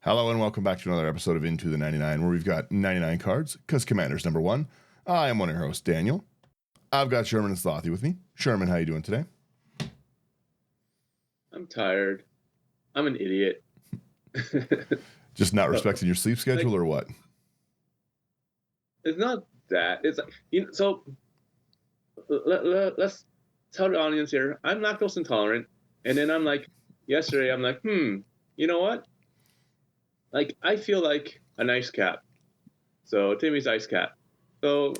Hello and welcome back to another episode of Into the 99, where we've got 99 cards, because Commander's number one. I am one of your hosts, Daniel. I've got Sherman and Slothy with me. Sherman, how you doing today? I'm tired. I'm an idiot. Just not respecting your sleep schedule, or what? It's not that. It's like, so let's tell the audience here. I'm lactose intolerant. And then I'm like, yesterday, I'm like, you know what? Like, I feel like an ice cap. So Timmy's ice cap. So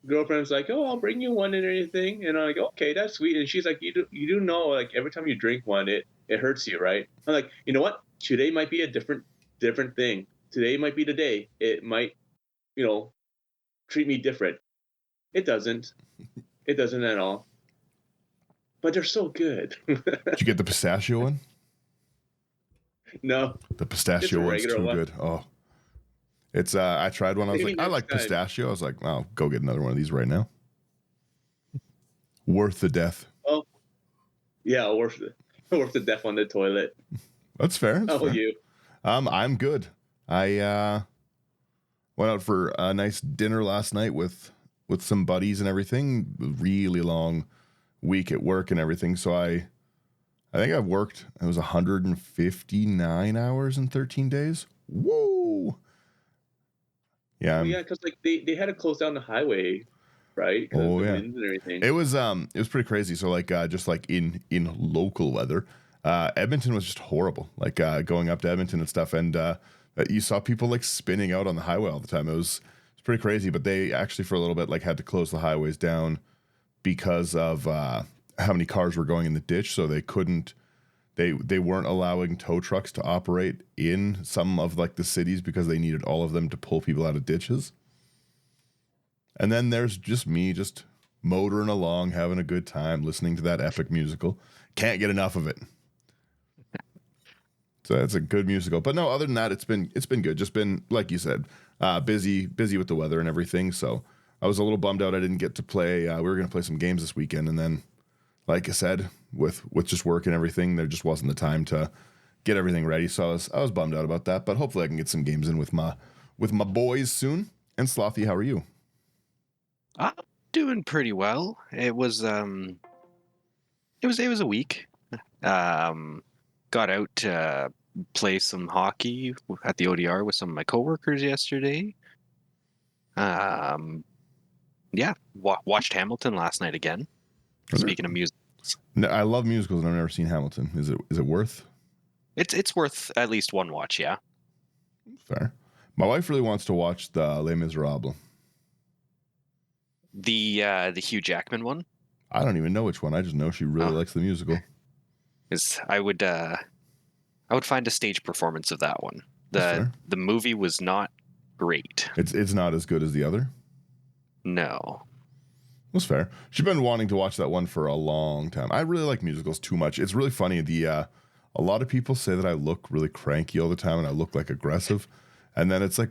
girlfriend's like, oh, I'll bring you one and anything. And I'm like, okay, that's sweet. And she's like, you do know, like, every time you drink one, it hurts you, right? I'm like, you know what? Today might be a different thing. Today might be the day. It might, treat me different. It doesn't. It doesn't at all. But they're so good. Did you get the pistachio one? No. The pistachio one's too good. Oh. It's I tried one. I was like, I like pistachio. I was like, I'll go get another one of these right now. Worth the death. Oh, yeah, worth the death on the toilet. That's fair. How about you? I'm good. I went out for a nice dinner last night with some buddies and everything. Really long week at work and everything. So I think I've worked. It was 159 hours in 13 days. Whoa. Yeah. Yeah, because like they had to close down the highway, right? Oh yeah. And everything. It was pretty crazy. So like just like in local weather, Edmonton was just horrible. Like going up to Edmonton and stuff, and you saw people like spinning out on the highway all the time. It was pretty crazy. But they actually for a little bit like had to close the highways down because of how many cars were going in the ditch. So they couldn't. They weren't allowing tow trucks to operate in some of like the cities because they needed all of them to pull people out of ditches. And then there's just me just motoring along, having a good time, listening to that epic musical. Can't get enough of it. So that's a good musical. But no, other than that, it's been good. Just been, like you said, busy with the weather and everything. So I was a little bummed out I didn't get to play. We were going to play some games this weekend, and then, like I said, with just work and everything, there just wasn't the time to get everything ready. So I was bummed out about that. But hopefully I can get some games in with my boys soon. And Slothy, how are you? I'm doing pretty well. It was a week. Got out to play some hockey at the ODR with some of my coworkers yesterday. Watched Hamilton last night again. Speaking of music. No, I love musicals and I've never seen Hamilton. Is it worth? It's worth at least one watch, yeah. Fair. My wife really wants to watch the Les Miserables. The Hugh Jackman one? I don't even know which one. I just know she really likes the musical. I would find a stage performance of that one. The movie was not great. It's not as good as the other? No. That's fair. She's been wanting to watch that one for a long time. I really like musicals too much. It's really funny. A lot of people say that I look really cranky all the time and I look like aggressive. And then it's like,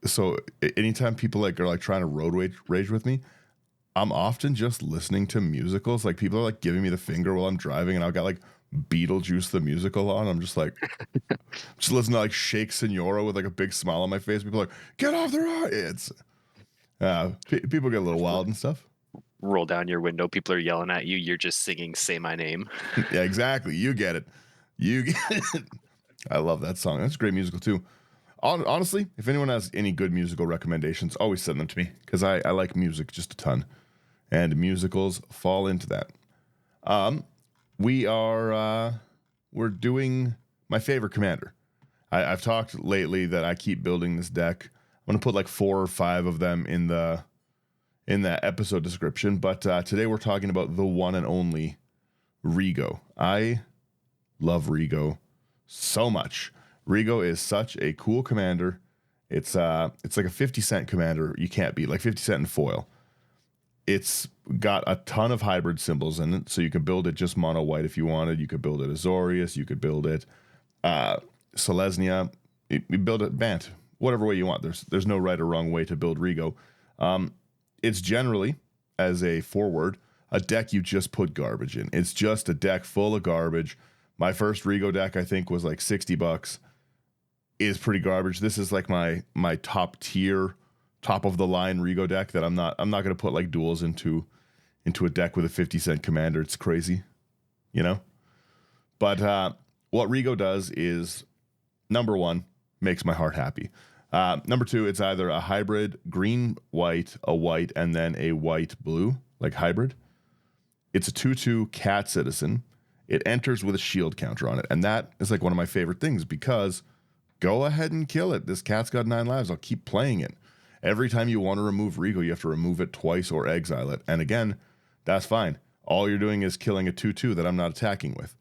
so anytime people like are like trying to road rage with me, I'm often just listening to musicals. Like people are like giving me the finger while I'm driving, and I've got like Beetlejuice the musical on. I'm just like, just listening to like Shake Senora with like a big smile on my face. People are like, get off the road. It's people get a little wild and stuff. Roll down your window. People are yelling at you. You're just singing "Say My Name." Yeah, exactly. You get it. I love that song. That's a great musical too. Honestly, if anyone has any good musical recommendations, always send them to me because I like music just a ton, and musicals fall into that. We're doing my favorite commander. I've talked lately that I keep building this deck. I'm gonna put like 4 or 5 of them in the episode description, but today we're talking about the one and only Rigo. I love Rigo so much. Rigo is such a cool commander. It's like a 50-cent commander you can't beat, like 50 cent in foil. It's got a ton of hybrid symbols in it, so you can build it just mono white if you wanted. You could build it Azorius, you could build it Selesnya, you build it Bant, whatever way you want. There's no right or wrong way to build Rigo. It's generally, as a forward, a deck you just put garbage in. It's just a deck full of garbage. My first Rigo deck, I think, was like $60. is pretty garbage. This is like my top tier, top of the line Rigo deck that I'm not gonna put like duels into a deck with a 50-cent commander. It's crazy, you know? But what Rigo does is, number one, makes my heart happy. Number two, it's either a hybrid green-white, a white, and then a white-blue, like hybrid. It's a 2/2 cat citizen. It enters with a shield counter on it. And that is like one of my favorite things because go ahead and kill it. This cat's got 9 lives. I'll keep playing it. Every time you want to remove Rigo, you have to remove it twice or exile it. And again, that's fine. All you're doing is killing a 2/2 that I'm not attacking with.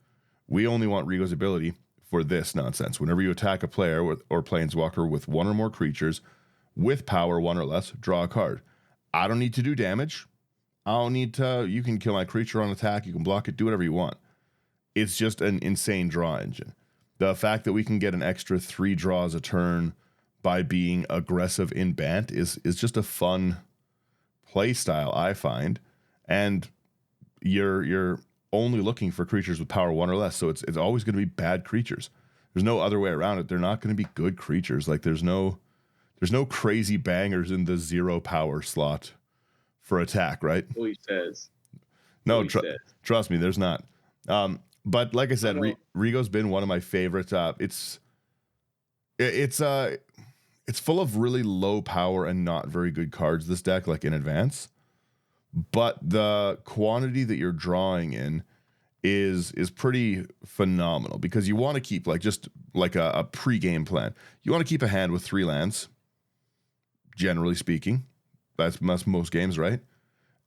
We only want Rigo's ability for this nonsense. Whenever you attack a player or planeswalker with 1 or more creatures with power 1 or less, draw a card. I don't need to do damage. I don't need to. You can kill my creature on attack. You can block it. Do whatever you want. It's just an insane draw engine. The fact that we can get an extra 3 draws a turn by being aggressive in Bant is just a fun play style, I find. And you're only looking for creatures with power 1 or less, so it's always going to be bad creatures. There's no other way around it. They're not going to be good creatures. Like there's no crazy bangers in the 0 power slot for attack, right? Who he says. No, trust me, there's not. But like I said, Rigo's been one of my favorites. It's full of really low power and not very good cards, this deck, like in advance. But the quantity that you're drawing in is pretty phenomenal because you want to keep like just like a pre-game plan. You want to keep a hand with 3 lands, generally speaking. That's most games, right?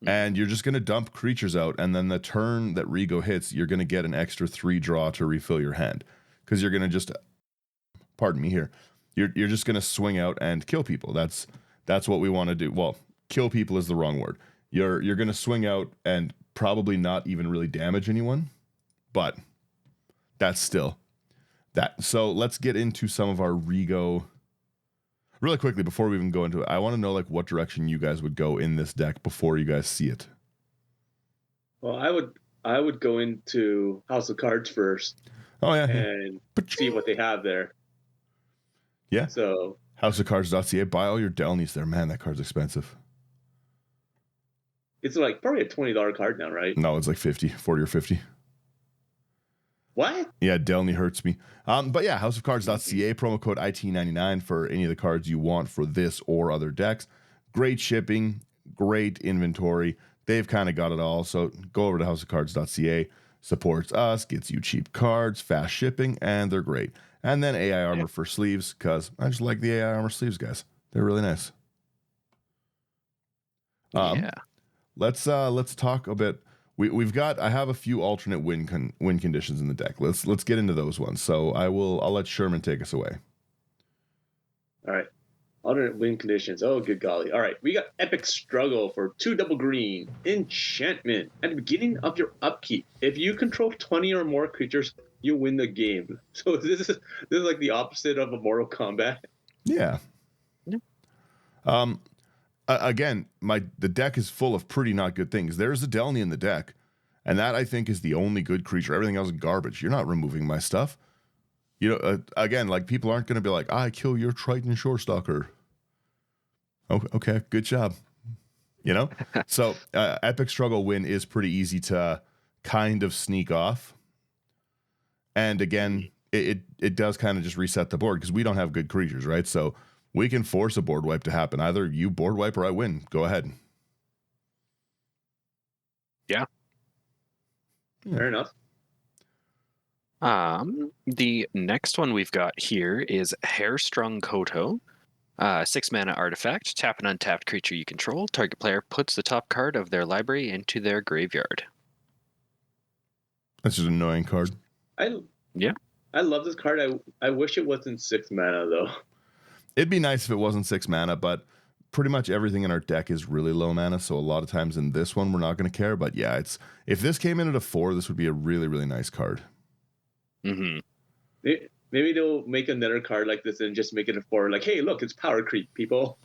And you're just going to dump creatures out, and then the turn that Rigo hits, you're going to get an extra 3 draw to refill your hand. Because you're going to just, pardon me here, you're just going to swing out and kill people. That's what we want to do. Well, kill people is the wrong word. You're going to swing out and probably not even really damage anyone, but that's still that. So let's get into some of our Rigo. Really quickly, before we even go into it, I want to know like what direction you guys would go in this deck before you guys see it. Well, I would go into House of Cards first. Oh yeah, and see what they have there. Yeah. So houseofcards.ca. Buy all your Delnies there, man. That card's expensive. It's like probably a $20 card now, right? No, it's like 40 or 50. What? Yeah, Delny hurts me. But yeah, houseofcards.ca, promo code IT99 for any of the cards you want for this or other decks. Great shipping, great inventory. They've kind of got it all. So go over to houseofcards.ca. Supports us, gets you cheap cards, fast shipping, and they're great. And then AI armor for sleeves, because I just like the AI armor sleeves, guys. They're really nice. Yeah. Let's talk a bit. I have a few alternate win conditions in the deck. Let's get into those ones. So I'll let Sherman take us away. All right. Alternate win conditions. Oh, good golly. All right. We got Epic Struggle for 2 double green. Enchantment. At the beginning of your upkeep, if you control 20 or more creatures, you win the game. So this is like the opposite of a Mortal Kombat. Yeah. Again, the deck is full of pretty not good things. There's a Delny in the deck, and that I think is the only good creature. Everything else is garbage. You're not removing my stuff. You know, again, like people aren't going to be like, I kill your Triton Shorestalker. Oh, okay, good job. You know, so Epic Struggle win is pretty easy to kind of sneak off, and again, it does kind of just reset the board because we don't have good creatures, right? So we can force a board wipe to happen. Either you board wipe or I win. Go ahead. Yeah. Fair enough. The next one we've got here is Hairstrung Koto. 6 mana artifact. Tap an untapped creature you control. Target player puts the top card of their library into their graveyard. That's just an annoying card. I love this card. I wish it wasn't 6 mana though. It'd be nice if it wasn't 6 mana, but pretty much everything in our deck is really low mana, so a lot of times in this one we're not going to care. But yeah, if this came in at a 4, this would be a really, really nice card. Mm-hmm. Maybe they'll make another card like this and just make it a 4. Like, hey, look, it's power creep, people.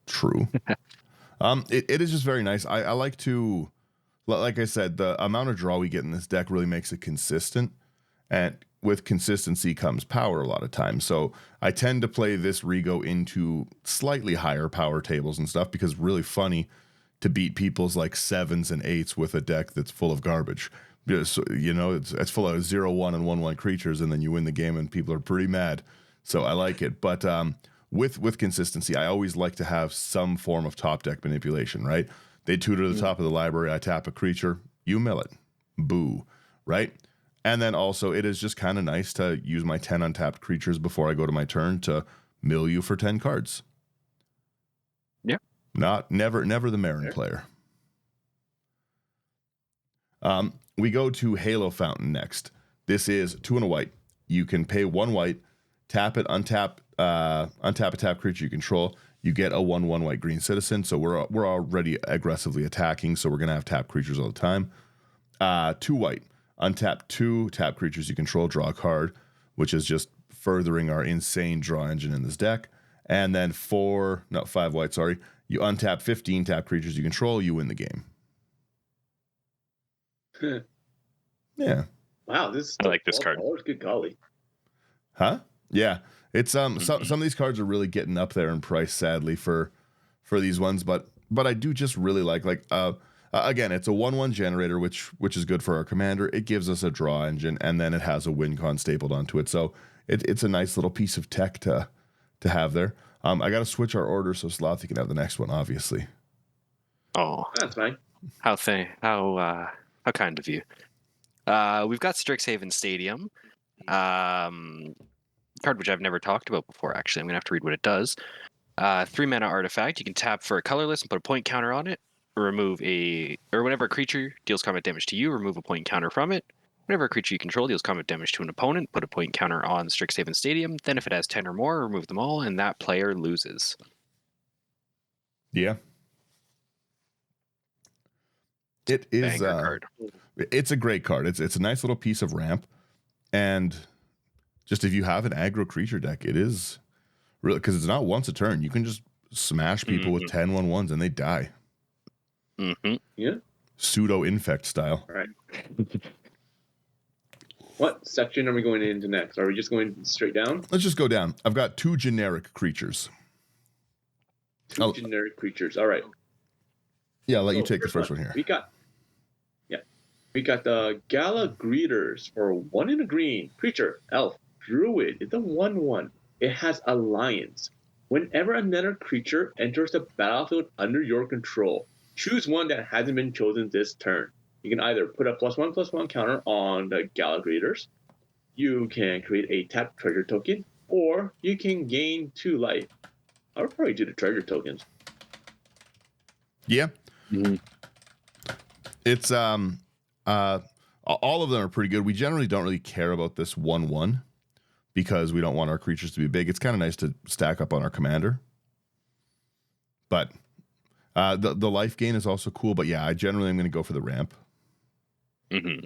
True. It is just very nice. I like to, like I said, the amount of draw we get in this deck really makes it consistent. And with consistency comes power a lot of times. So I tend to play this Rigo into slightly higher power tables and stuff because it's really funny to beat people's like 7s and 8s with a deck that's full of garbage. So, it's full of 0-1 and 1-1 creatures, and then you win the game and people are pretty mad. So I like it. But with consistency, I always like to have some form of top deck manipulation, right? They tutor the top of the library, I tap a creature, you mill it. Boo, right? And then also it is just kind of nice to use my 10 untapped creatures before I go to my turn to mill you for 10 cards. Yeah. Never the Marin player. We go to Halo Fountain next. This is 2 and a white. You can pay 1 white, tap it, untap a tap creature you control. You get a 1/1 white green citizen. So we're already aggressively attacking. So we're gonna have tap creatures all the time. 2 white, untap 2 tap creatures you control, draw a card, which is just furthering our insane draw engine in this deck. And then 5 white. Sorry, you untap 15 tap creatures you control. You win the game. Yeah. Wow, this I like this card. Good golly. Huh? Yeah. It's some of these cards are really getting up there in price, sadly, for these ones, but I do just really like again, it's a 1/1 generator, which is good for our commander. It gives us a draw engine, and then it has a win con stapled onto it. So it's a nice little piece of tech to have there. I got to switch our order so Slothy can have the next one, obviously. Oh, That's fine. How kind of you. We've got Strixhaven Stadium, card which I've never talked about before. Actually, I'm gonna have to read what it does. 3 mana artifact. You can tap for a colorless and put a point counter on it. Whenever a creature deals combat damage to you, remove a point counter from it. Whenever a creature you control deals combat damage to an opponent, put a point counter on Strixhaven Stadium. Then if it has 10 or more, remove them all, and that player loses. Yeah. It is card. It's a great card. It's a nice little piece of ramp, and just if you have an aggro creature deck, it is really, because it's not once a turn. You can just smash people with 10/1/1s and they die. Mm-hmm. Yeah. Pseudo infect style. All right. What section are we going into next? Are we just going straight down? Let's just go down. I've got 2 generic creatures. 2 generic creatures. All right. Yeah, I'll let you take the first one here. We got the Gala Greeters for 1 in a green. Creature, elf, druid. It's a 1/1. It has Alliance. Whenever another creature enters the battlefield under your control, choose one that hasn't been chosen this turn. You can either put a +1/+1 counter on the Gala Greeters, you can create a tapped treasure token, or you can gain 2 life. I would probably do the treasure tokens. Yeah. Mm-hmm. It's all of them are pretty good. We generally don't really care about this 1/1 because we don't want our creatures to be big. It's kind of nice to stack up on our commander. But the life gain is also cool. But yeah, I generally am going to go for the ramp. Mm-hmm.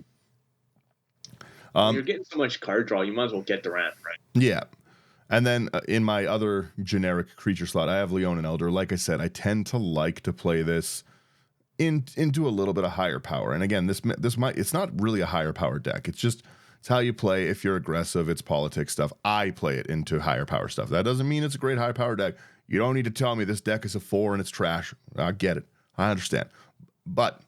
You're getting so much card draw, you might as well get the ramp, right? Yeah. And then in my other generic creature slot, I have Leon and Elder. Like I said, I tend to like to play this into a little bit of higher power. And again, it's not really a higher power deck. It's how you play. If you're aggressive, it's politics stuff. I play it into higher power stuff. That doesn't mean it's a great high power deck. You don't need to tell me this deck is a 4 and it's trash. I get it. I understand. But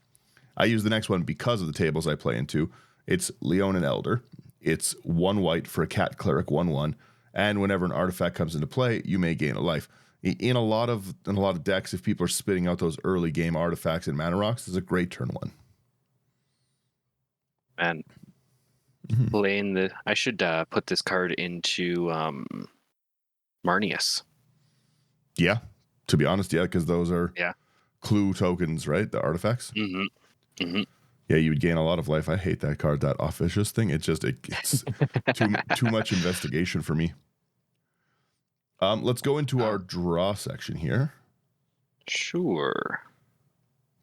I use the next one because of the tables I play into. It's Leon and Elder. It's 1 white for a cat cleric 1/1. And whenever an artifact comes into play, you may gain a life. In a lot of decks, if people are spitting out those early game artifacts and mana rocks, it's a great turn 1. And playing I should put this card into Marnius. Yeah, to be honest, yeah, because those are clue tokens, right? The artifacts. Mm-hmm. Mm-hmm. Yeah, you would gain a lot of life. I hate that card, that officious thing. It's too much investigation for me. Let's go into our draw section here. Sure.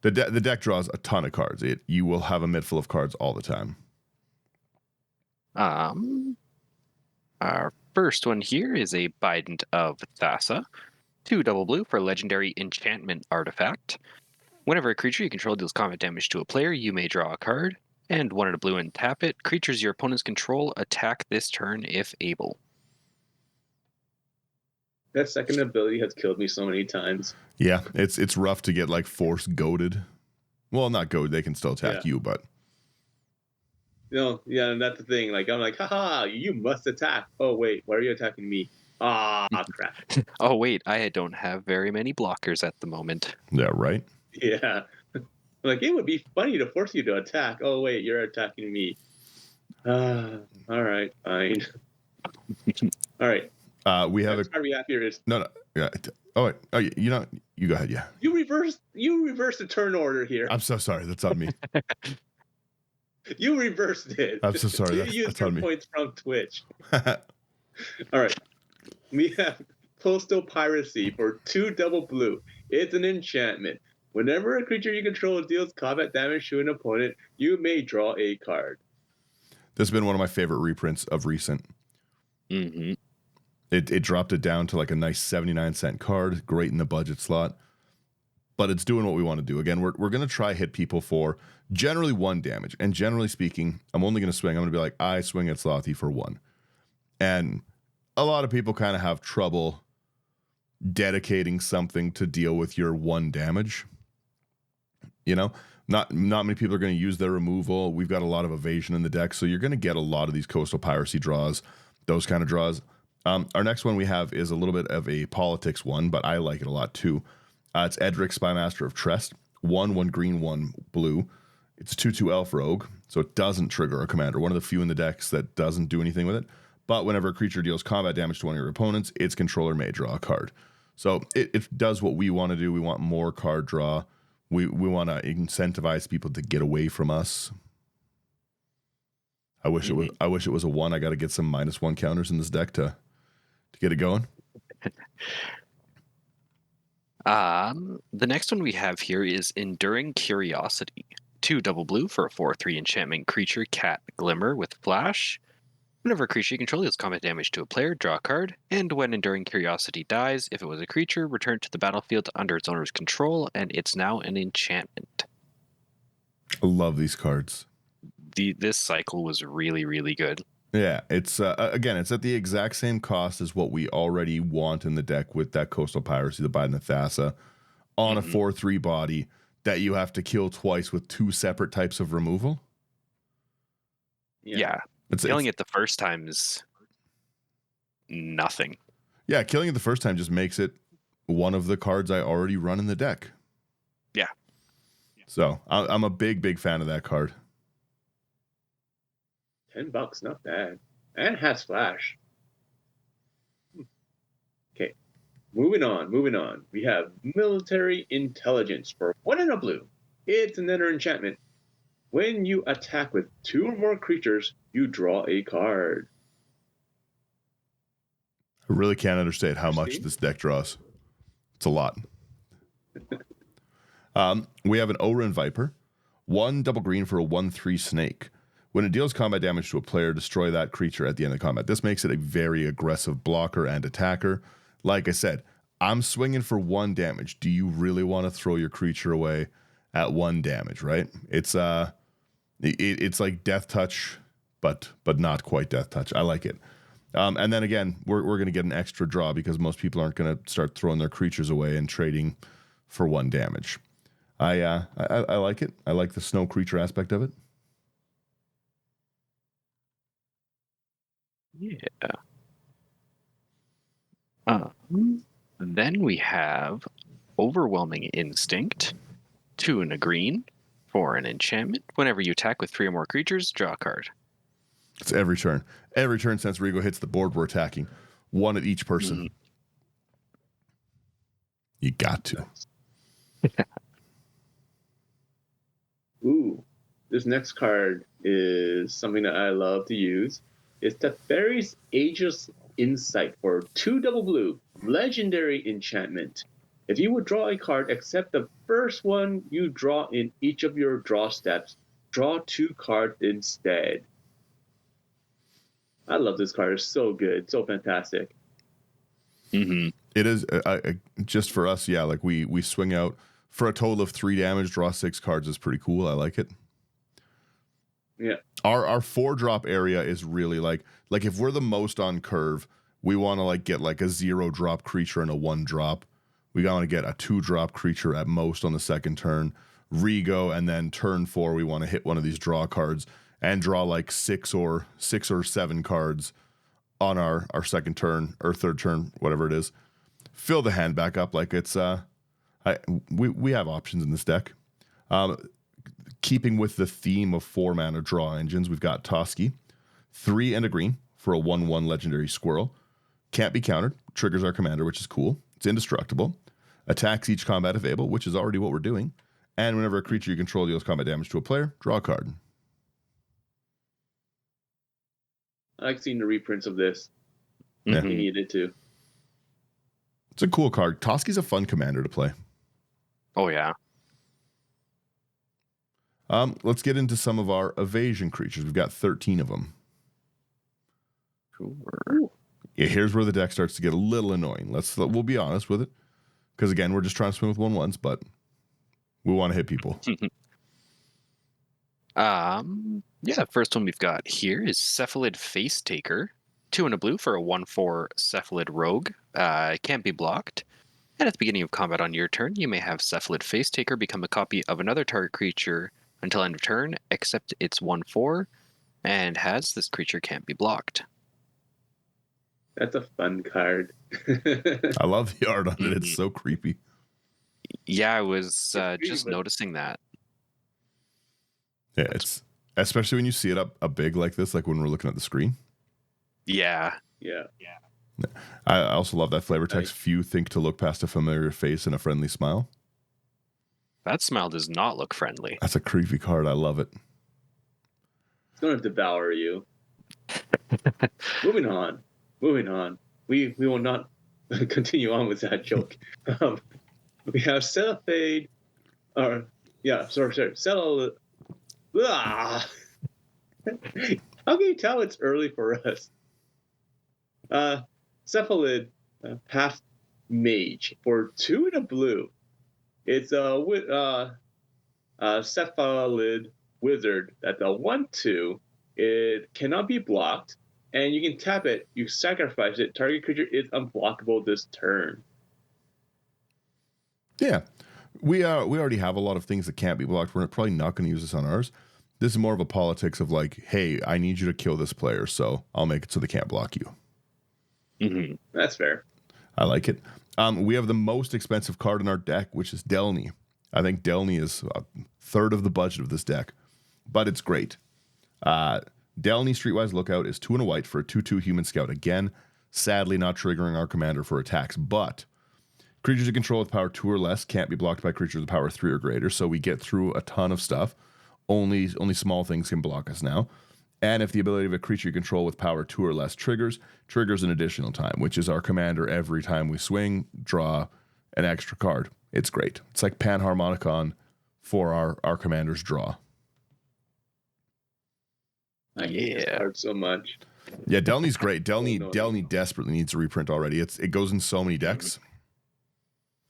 The deck draws a ton of cards. You will have a mid full of cards all the time. Our first one here is a Bident of Thassa. 2 double blue for a legendary enchantment artifact. Whenever a creature you control deals combat damage to a player, you may draw a card. and 1 and a blue and tap it. Creatures your opponents control attack this turn if able. That second ability has killed me so many times. Yeah, it's rough to get like force goaded. Well, not goaded, they can still attack you, but yeah, and that's the thing. Like I'm like, haha, you must attack. Oh wait, why are you attacking me? Ah, crap. Oh wait, I don't have very many blockers at the moment. yeah, right. Yeah. Like it would be funny to force you to attack. Oh wait, you're attacking me. All right, fine. All right. We have Next card we have here is no. Yeah. Oh, wait. Oh, you know, you go ahead. Yeah. you reverse the turn order here. I'm so sorry. That's on me. You reversed it. I'm so sorry. You That's used on your me. points from Twitch. All right. We have Coastal Piracy for 2 double blue. It's an enchantment. Whenever a creature you control deals combat damage to an opponent, you may draw a card. This has been one of my favorite reprints of recent. Mm-hmm. It dropped it down to like a nice 79-cent card, great in the budget slot. But it's doing what we want to do. Again, we're going to try hit people for generally 1 damage. And generally speaking, I'm only going to swing. I'm going to be like, I swing at Slothy for 1. And a lot of people kind of have trouble dedicating something to deal with your 1 damage. You know, not many people are going to use their removal. We've got a lot of evasion in the deck, so you're going to get a lot of these Coastal Piracy draws, those kind of draws. Our next one we have is a little bit of a politics one, but I like it a lot too. It's Edric, Spymaster of Trest. 1 green, 1 blue. It's a 2/2 elf rogue, so it doesn't trigger a commander. One of the few in the decks that doesn't do anything with it. But whenever a creature deals combat damage to one of your opponents, its controller may draw a card. So it does what we want to do. We want more card draw. We want to incentivize people to get away from us. I wish it was a 1. I got to get some -1 counters in this deck to get it going. The next one we have here is Enduring Curiosity. 2 double blue for a 4/3 enchantment creature, Cat Glimmer with Flash. Whenever a creature you control deals combat damage to a player, draw a card. And when Enduring Curiosity dies, if it was a creature, return to the battlefield under its owner's control, and it's now an enchantment. I love these cards. This cycle was really, really good. Yeah, it's again, it's at the exact same cost as what we already want in the deck with that Coastal Piracy, the Bidnathassa, on a 4/3 body that you have to kill twice with 2 separate types of removal. Yeah. Killing it the first time is nothing. Yeah, killing it the first time just makes it one of the cards I already run in the deck. Yeah. So I'm a big fan of that card. $10, not bad. And has Flash. Okay. Moving on. We have Military Intelligence for 1 and a blue. It's another enchantment. When you attack with 2 or more creatures, you draw a card. I really can't understand how much this deck draws. It's a lot. We have an Orin Viper. 1 double green for a 1/3 snake. When it deals combat damage to a player, destroy that creature at the end of combat. This makes it a very aggressive blocker and attacker. Like I said, I'm swinging for 1 damage. Do you really want to throw your creature away at 1 damage, right? It's like Death Touch, but not quite Death Touch. I like it. And then again, we're going to get an extra draw because most people aren't going to start throwing their creatures away and trading for 1 damage. I like it. I like the snow creature aspect of it. Yeah. Then we have Overwhelming Instinct. 2 and a green for an enchantment. Whenever you attack with 3 or more creatures, draw a card. It's every turn. Every turn since Rigo hits the board, we're attacking. 1 at each person. You got to. Ooh, this next card is something that I love to use. It's Teferi's Aegis Insight for 2 double blue, legendary enchantment. If you would draw a card, except the first one you draw in each of your draw steps, draw 2 cards instead. I love this card. It's so good, so fantastic. Mm-hmm. It is just for us. Yeah, like we swing out for a total of 3 damage, draw 6 cards is pretty cool. I like it. Yeah. Our 4-drop area is really like if we're the most on curve, we want to like get like a 0-drop creature and a 1-drop. We want to get a 2-drop creature at most on the second turn. Rigo, and then turn 4 we want to hit one of these draw cards and draw like 6 or 7 cards on our second turn or third turn, whatever it is. Fill the hand back up like it's we have options in this deck. Keeping with the theme of 4-mana draw engines, we've got Toski, 3 and a green for a 1/1 legendary squirrel. Can't be countered. Triggers our commander, which is cool. It's indestructible. Attacks each combat if able, which is already what we're doing. And whenever a creature you control deals combat damage to a player, draw a card. I like seeing the reprints of this. Yeah. He needed to. It's a cool card. Toski's a fun commander to play. Oh, yeah. Let's get into some of our evasion creatures. We've got 13 of them. Cool. Yeah, here's where the deck starts to get a little annoying. We'll be honest with it. Because again, we're just trying to swing with 1/1s, but we want to hit people. Yeah, first one we've got here is Cephalid Face Taker. 2 and a blue for a 1/4 Cephalid Rogue. It can't be blocked. And at the beginning of combat on your turn, you may have Cephalid Face Taker become a copy of another target creature until end of turn, except it's 1/4, and this creature can't be blocked. That's a fun card. I love the art on it. It's so creepy. Yeah, I was just noticing that. Yeah, it's especially when you see it up big like this, like when we're looking at the screen. Yeah. Yeah. I also love that flavor text. Few think to look past a familiar face and a friendly smile. That smile does not look friendly. That's a creepy card. I love it. It's going to devour you. Moving on. We will not continue on with that joke. We have Cephade. Sorry. How can you tell it's early for us? Cephalid Half Mage for 2 and a blue. It's a Cephalid Wizard that's a 1/2. It cannot be blocked, and you can tap it. You sacrifice it. Target creature is unblockable this turn. Yeah, we already have a lot of things that can't be blocked. We're probably not going to use this on ours. This is more of a politics of like, hey, I need you to kill this player, so I'll make it so they can't block you. Mm-hmm. That's fair. I like it. We have the most expensive card in our deck, which is Delny. I think Delny is a third of the budget of this deck, but it's great. Delny Streetwise Lookout is 2 and a white for a 2/2 human scout. Again, sadly not triggering our commander for attacks, but creatures you control with power 2 or less can't be blocked by creatures with power 3 or greater, so we get through a ton of stuff. Only small things can block us now. And if the ability of a creature you control with power 2 or less triggers an additional time, which is our commander every time we swing, draw an extra card. It's great. It's like Panharmonicon for our commander's draw. I hate this card so much. Yeah, Delny's great. Delny desperately needs a reprint already. It goes in so many decks.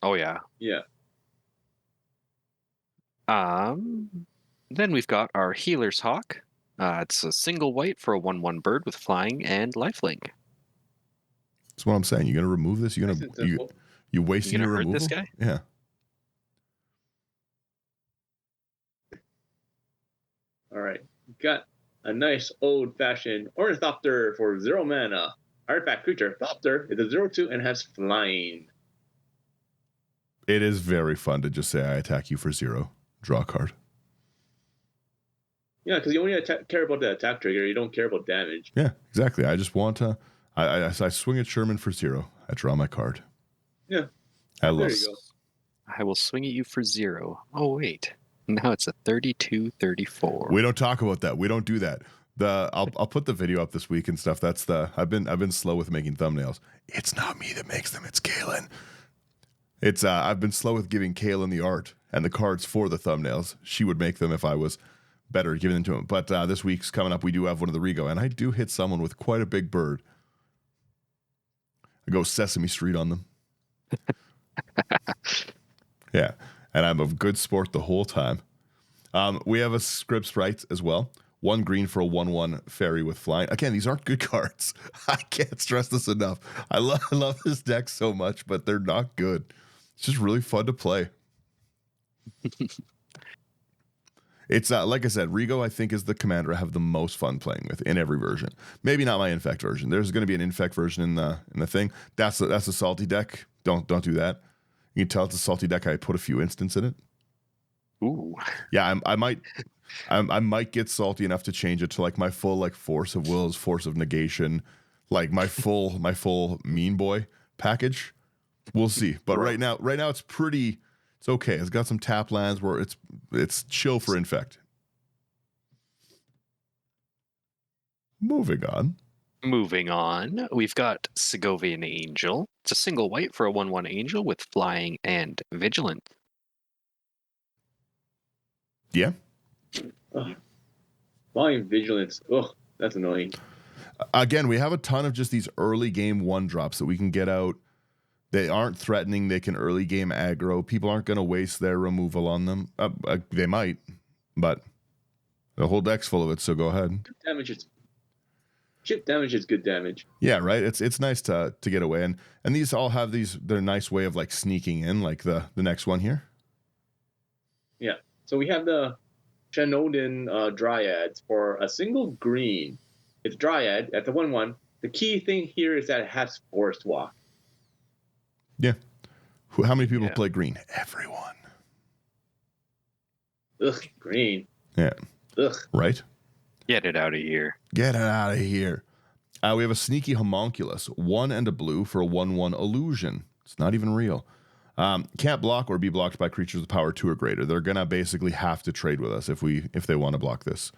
Oh, yeah. Yeah. Then we've got our Healer's Hawk. It's a single white for a 1/1 bird with flying and lifelink. That's what I'm saying. You're gonna remove this. You're gonna you wasting your removal. This guy? Yeah. All right. Got a nice old-fashioned Ornithopter for 0 mana. Artifact creature. Thopter is a 0/2 and has flying. It is very fun to just say I attack you for 0. Draw a card. Yeah, because you only care about the attack trigger. You don't care about damage. Yeah, exactly. I just want to. I swing at Sherman for 0. I draw my card. Yeah. I love. There you go. I will swing at you for 0. Oh, wait. Now it's a 32-34. We don't talk about that. We don't do that. I'll put the video up this week and stuff. That's I've been slow with making thumbnails. It's not me that makes them. It's Kaylin. It's I've been slow with giving Kaylin the art and the cards for the thumbnails. She would make them if I was better giving them to him. But this week's coming up, we do have one of the Rigo, and I do hit someone with quite a big bird. I go Sesame Street on them. Yeah, and I'm a good sport the whole time. We have a Script Sprites as well. 1 green for a 1/1 fairy with flying. Again, these aren't good cards. I can't stress this enough. I love this deck so much, but they're not good. It's just really fun to play. It's like I said, Rigo I think is the commander I have the most fun playing with in every version. Maybe not my infect version. There's going to be an infect version in the thing. That's a salty deck. Don't do that. You can tell it's a salty deck. I put a few instants in it. Ooh. Yeah, I might get salty enough to change it to like my full like force of wills, force of negation, like my full mean boy package. We'll see. But right now it's okay. It's got some tap lands where it's chill for infect. Moving on, we've got Segovian Angel. It's a single white for a 1/1 angel with flying and vigilant. Yeah. Volume vigilance. Oh, that's annoying. Again, we have a ton of just these early game 1-drops that we can get out. They aren't threatening. They can early game aggro. People aren't going to waste their removal on them. They might, but the whole deck's full of it, so go ahead. Good damage. Chip damage is good damage. Yeah, right. It's nice to get away. And these all have their nice way of like sneaking in, like the next one here. Yeah. So we have the Shanodin Dryads for a single green. It's Dryad at the 1/1. The key thing here is that it has Forest Walk. Yeah. How many people play green? Everyone. Ugh, green. Yeah. Ugh. Right? Get it out of here. Get it out of here. We have a sneaky homunculus. 1 and a blue for a 1/1 illusion. It's not even real. Can't block or be blocked by creatures with power 2 or greater. They're going to basically have to trade with us if they want to block this.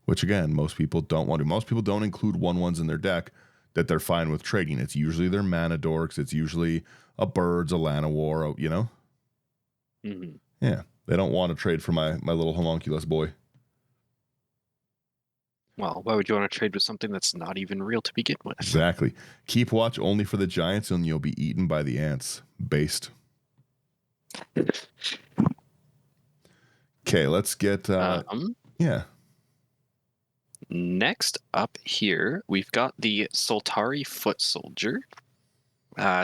Which, again, most people don't want to. Most people don't include 1/1s in their deck that they're fine with trading. It's usually their mana dorks. It's usually a Birds, a Llanowar, you know? Mm-hmm. Yeah. They don't want to trade for my little homunculus boy. Well, why would you want to trade with something that's not even real to begin with? Exactly. Keep watch only for the giants and you'll be eaten by the ants. Based. Okay, let's get... yeah. Next up here, we've got the Soltari Foot Soldier.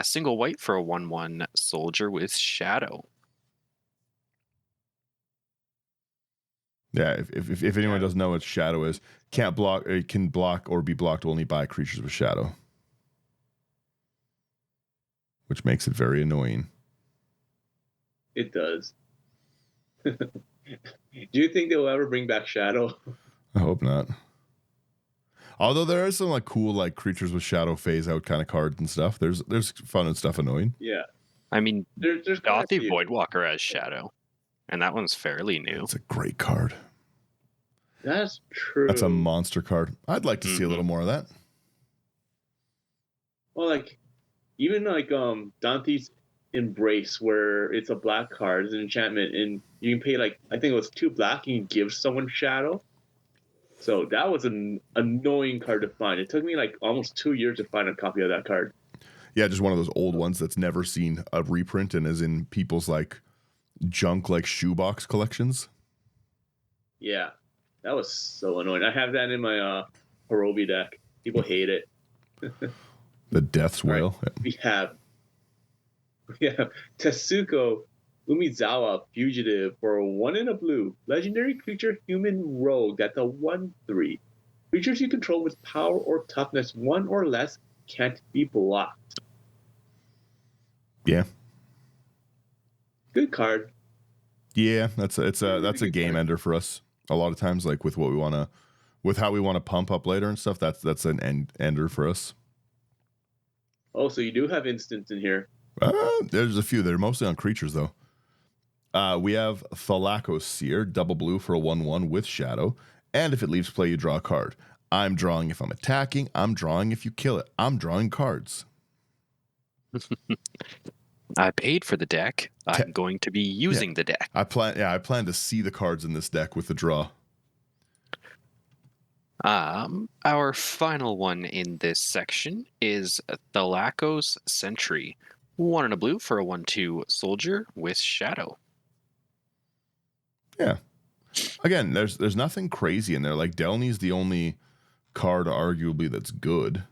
Single white for a 1/1 soldier with shadow. Yeah, if anyone doesn't know what shadow is, can't block, it can block or be blocked only by creatures with shadow. Which makes it very annoying. It does. Do you think they'll ever bring back shadow? I hope not. Although there are some like cool like creatures with shadow phase out kind of cards and stuff. There's fun and stuff annoying. Yeah. I mean, there's Gothy Voidwalker has shadow, and that one's fairly new. It's a great card. That's true. That's a monster card. I'd like to see a little more of that. Well, like even like Dante's Embrace, where it's a black card, it's an enchantment, and you can pay like I think it was 2 black, and you can give someone shadow. So that was an annoying card to find. It took me like almost 2 years to find a copy of that card. Yeah, just one of those old ones that's never seen a reprint and is in people's like junk like shoebox collections. Yeah, that was so annoying. I have that in my Hirobi deck. People hate it. The Death's Wail. Right. We have Tetsuko Umizawa Fugitive for a 1 and a blue. Legendary creature human rogue. That's a 1/3. Creatures you control with power or toughness 1 or less can't be blocked. Yeah. Good card. Yeah, that's a game ender for us. A lot of times, like with what we want to, with how we want to pump up later and stuff. That's an ender for us. Oh, so you do have instants in here. There's a few. They're mostly on creatures though. We have Thalakos Seer, double blue for a 1/1 with shadow, and if it leaves play, you draw a card. I'm drawing if I'm attacking. I'm drawing if you kill it. I'm drawing cards. I paid for the deck. I'm going to be using the deck. I plan to see the cards in this deck with the draw. Our final one in this section is Thalakos Sentry. 1 and a blue for a 1/2 soldier with shadow. Yeah. Again, there's nothing crazy in there. Like Delny's the only card arguably that's good.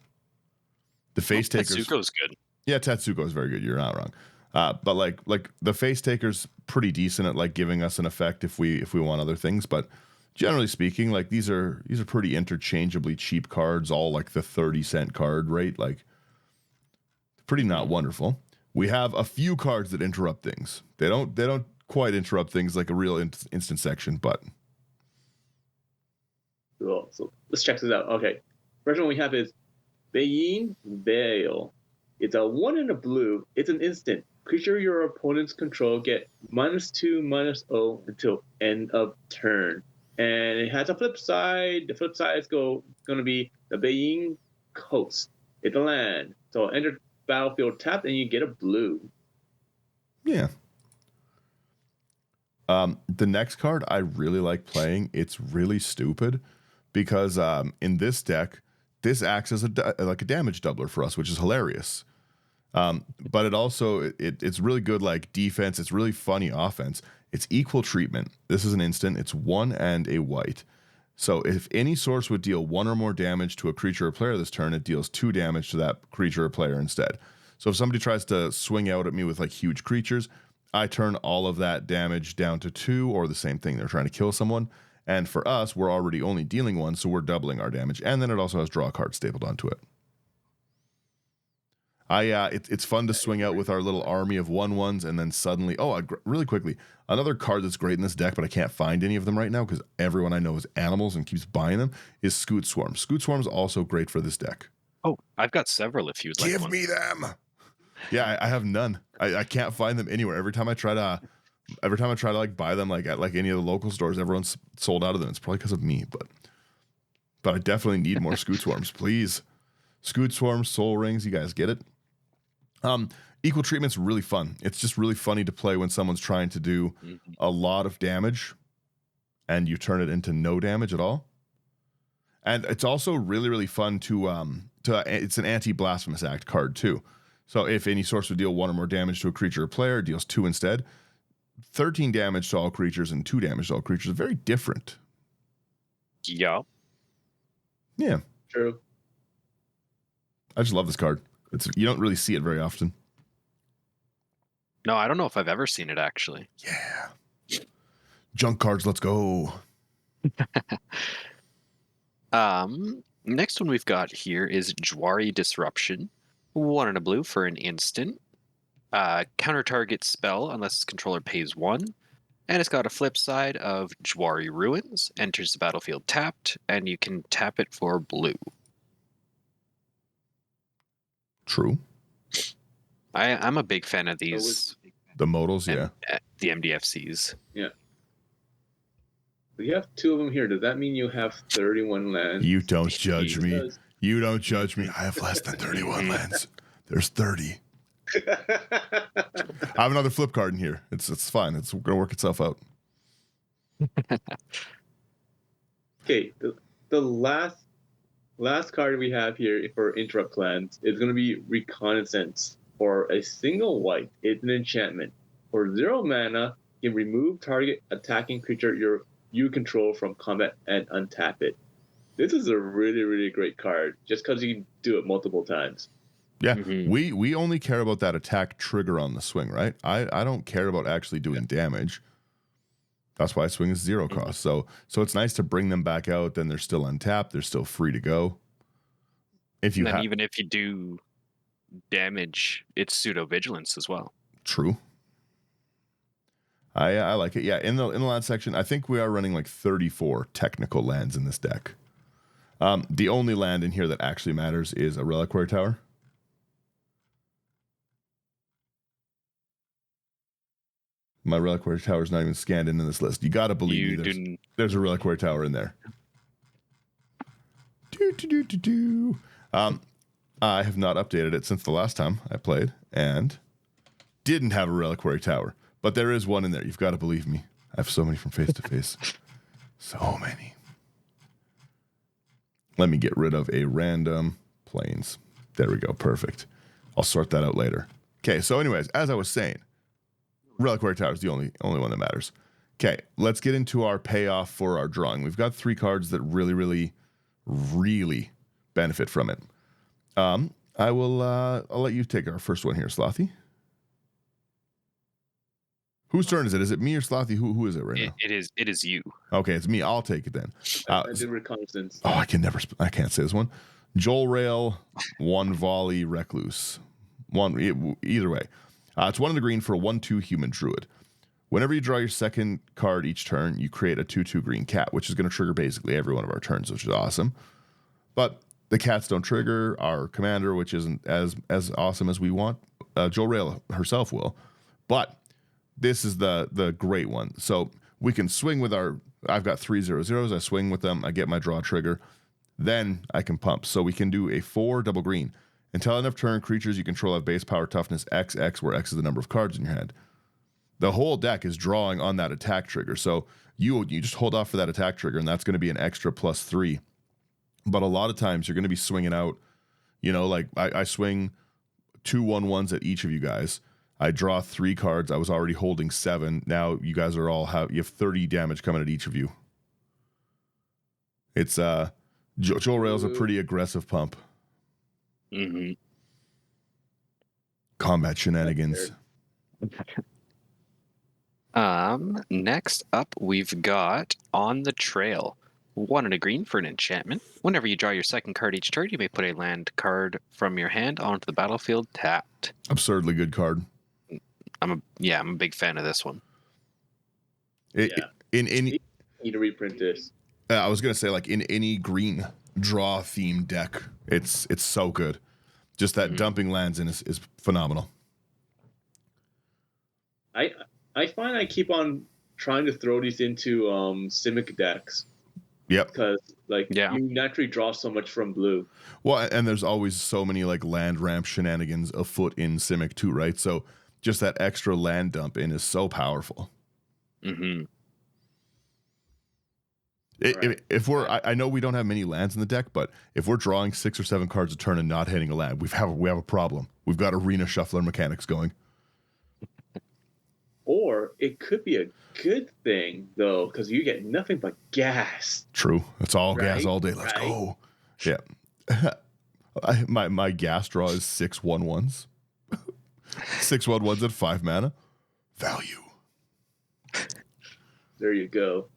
The Face Taker's Tetsuko's good. Yeah, Tetsuko is very good. You're not wrong. But like the Face Taker's pretty decent at like giving us an effect if we want other things. But generally speaking, like these are pretty interchangeably cheap cards, all like the 30-cent card rate. Like pretty not wonderful. We have a few cards that interrupt things. They don't quite interrupt things like a real instant section, but Cool. So let's check this out. Okay. First one we have is Bayin Veil. It's a 1 and a blue. It's an instant. Creature your opponent's control get -2/-0 until end of turn. And it has a flip side. The flip side is going to be the Bayin Coast. It's a land. So enter battlefield tapped and you get a blue. yeah. The next card I really like playing. It's really stupid because in this deck, this acts as like a damage doubler for us, which is hilarious. But it also it's really good like defense. It's really funny offense. It's equal treatment. This is an instant. It's 1 and a white. So if any source would deal 1 or more damage to a creature or player this turn, it deals 2 damage to that creature or player instead. So if somebody tries to swing out at me with like huge creatures, I turn all of that damage down to 2, or the same thing. They're trying to kill someone. And for us, we're already only dealing 1, so we're doubling our damage. And then it also has draw cards stapled onto it. It's fun to swing out with our little army of 1/1s, and then suddenly, really quickly, another card that's great in this deck, but I can't find any of them right now because everyone I know is animals and keeps buying them, is Scoot Swarm. Scoot Swarm's also great for this deck. Oh, I've got several if you'd like Give one. me them. Yeah, I have none. I can't find them anywhere. Every time I try to like buy them like at like any of the local stores, everyone's sold out of them. It's probably because of me, but I definitely need more Scoot Swarms, please. Scoot Swarms, Soul Rings, you guys get it. Equal treatment's really fun. It's just really funny to play when someone's trying to do a lot of damage and you turn it into no damage at all. And it's also really, really fun to it's an anti-blasphemous act card too. So if any source would deal 1 or more damage to a creature or player, it deals 2 instead. 13 damage to all creatures and 2 damage to all creatures. Very different. Yeah. Yeah. True. I just love this card. You don't really see it very often. No, I don't know if I've ever seen it actually. Yeah. Junk cards, let's go. Next one we've got here is Jwari Disruption. 1 and a blue for an instant. Counter target spell unless its controller pays 1. And it's got a flip side of Jwari Ruins. Enters the battlefield tapped, and you can tap it for blue. True. I'm a big fan of these. The modals, yeah. The MDFCs. Yeah. We have 2 of them here. Does that mean you have 31 lands? You don't judge me. You don't judge me. I have less than 31 lands. There's 30. I have another flip card in here. It's fine. It's going to work itself out. Okay, the last card we have here for interrupt clans is going to be Reconnaissance. For a single white, it's an enchantment. For 0 mana, you can remove target attacking creature you control from combat and untap it. This is a really, really great card, just because you can do it multiple times. Yeah, we only care about that attack trigger on the swing, right? I don't care about actually doing damage. That's why swing is 0 cost. So it's nice to bring them back out. Then they're still untapped. They're still free to go. Even if you do damage, it's pseudo vigilance as well. True. I like it. Yeah, in the land section, I think we are running like 34 technical lands in this deck. The only land in here that actually matters is a Reliquary Tower. My Reliquary Tower is not even scanned into this list. You got to believe me. There's a Reliquary Tower in there. I have not updated it since the last time I played and didn't have a Reliquary Tower. But there is one in there. You've got to believe me. I have so many from face to face. So many. Let me get rid of a random planes. There we go. Perfect. I'll sort that out later. Okay, so anyways, as I was saying, Reliquary Tower is the only one that matters. Okay, let's get into our payoff for our drawing. We've got 3 cards that really, really, really benefit from it. I'll let you take our first one here, Slothy. Whose turn is it? Is it me or Slothy? Who is it right now? It is you. Okay, it's me. I'll take it then. I did reconnaissance. Oh, I can't say this one. Joel Rail, 1 volley, Recluse. Either way. It's 1 in the green for a 1/2 human druid. Whenever you draw your second card each turn, you create a 2/2 green cat, which is going to trigger basically every one of our turns, which is awesome. But the cats don't trigger our commander, which isn't as awesome as we want. Joel Rail herself will. But this is the great one. So we can swing with I've got 3 0/0s. I swing with them. I get my draw trigger. Then I can pump. So we can do a 4 double green. Until end of turn, creatures you control have base power toughness XX, where X is the number of cards in your hand. The whole deck is drawing on that attack trigger. So you just hold off for that attack trigger, and that's going to be an extra +3. But a lot of times you're going to be swinging out, like I swing 2 1/1s at each of you guys. I draw 3 cards. I was already holding 7. Now you guys are you have 30 damage coming at each of you. It's Joel Rail's a pretty aggressive pump. Mm-hmm. Combat shenanigans. Next up, we've got On the Trail. 1 and a green for an enchantment. Whenever you draw your second card each turn, you may put a land card from your hand onto the battlefield tapped. Absurdly good card. I'm a big fan of this one. You need to reprint this. I was gonna say, like, in any green draw theme deck, it's so good. Just that dumping lands in is phenomenal. I find I keep on trying to throw these into Simic decks. Yep. Because you naturally draw so much from blue. Well, and there's always so many like land ramp shenanigans afoot in Simic too, right? So just that extra land dump in is so powerful. Mm-hmm. If I know we don't have many lands in the deck, but if we're drawing 6 or 7 cards a turn and not hitting a land, we have a problem. We've got arena shuffler mechanics going. Or it could be a good thing though, because you get nothing but gas. True, it's all gas all day. Let's go. Yeah, my gas draw is 6 1/1s. 6 1/1s at 5 mana. Value. There you go.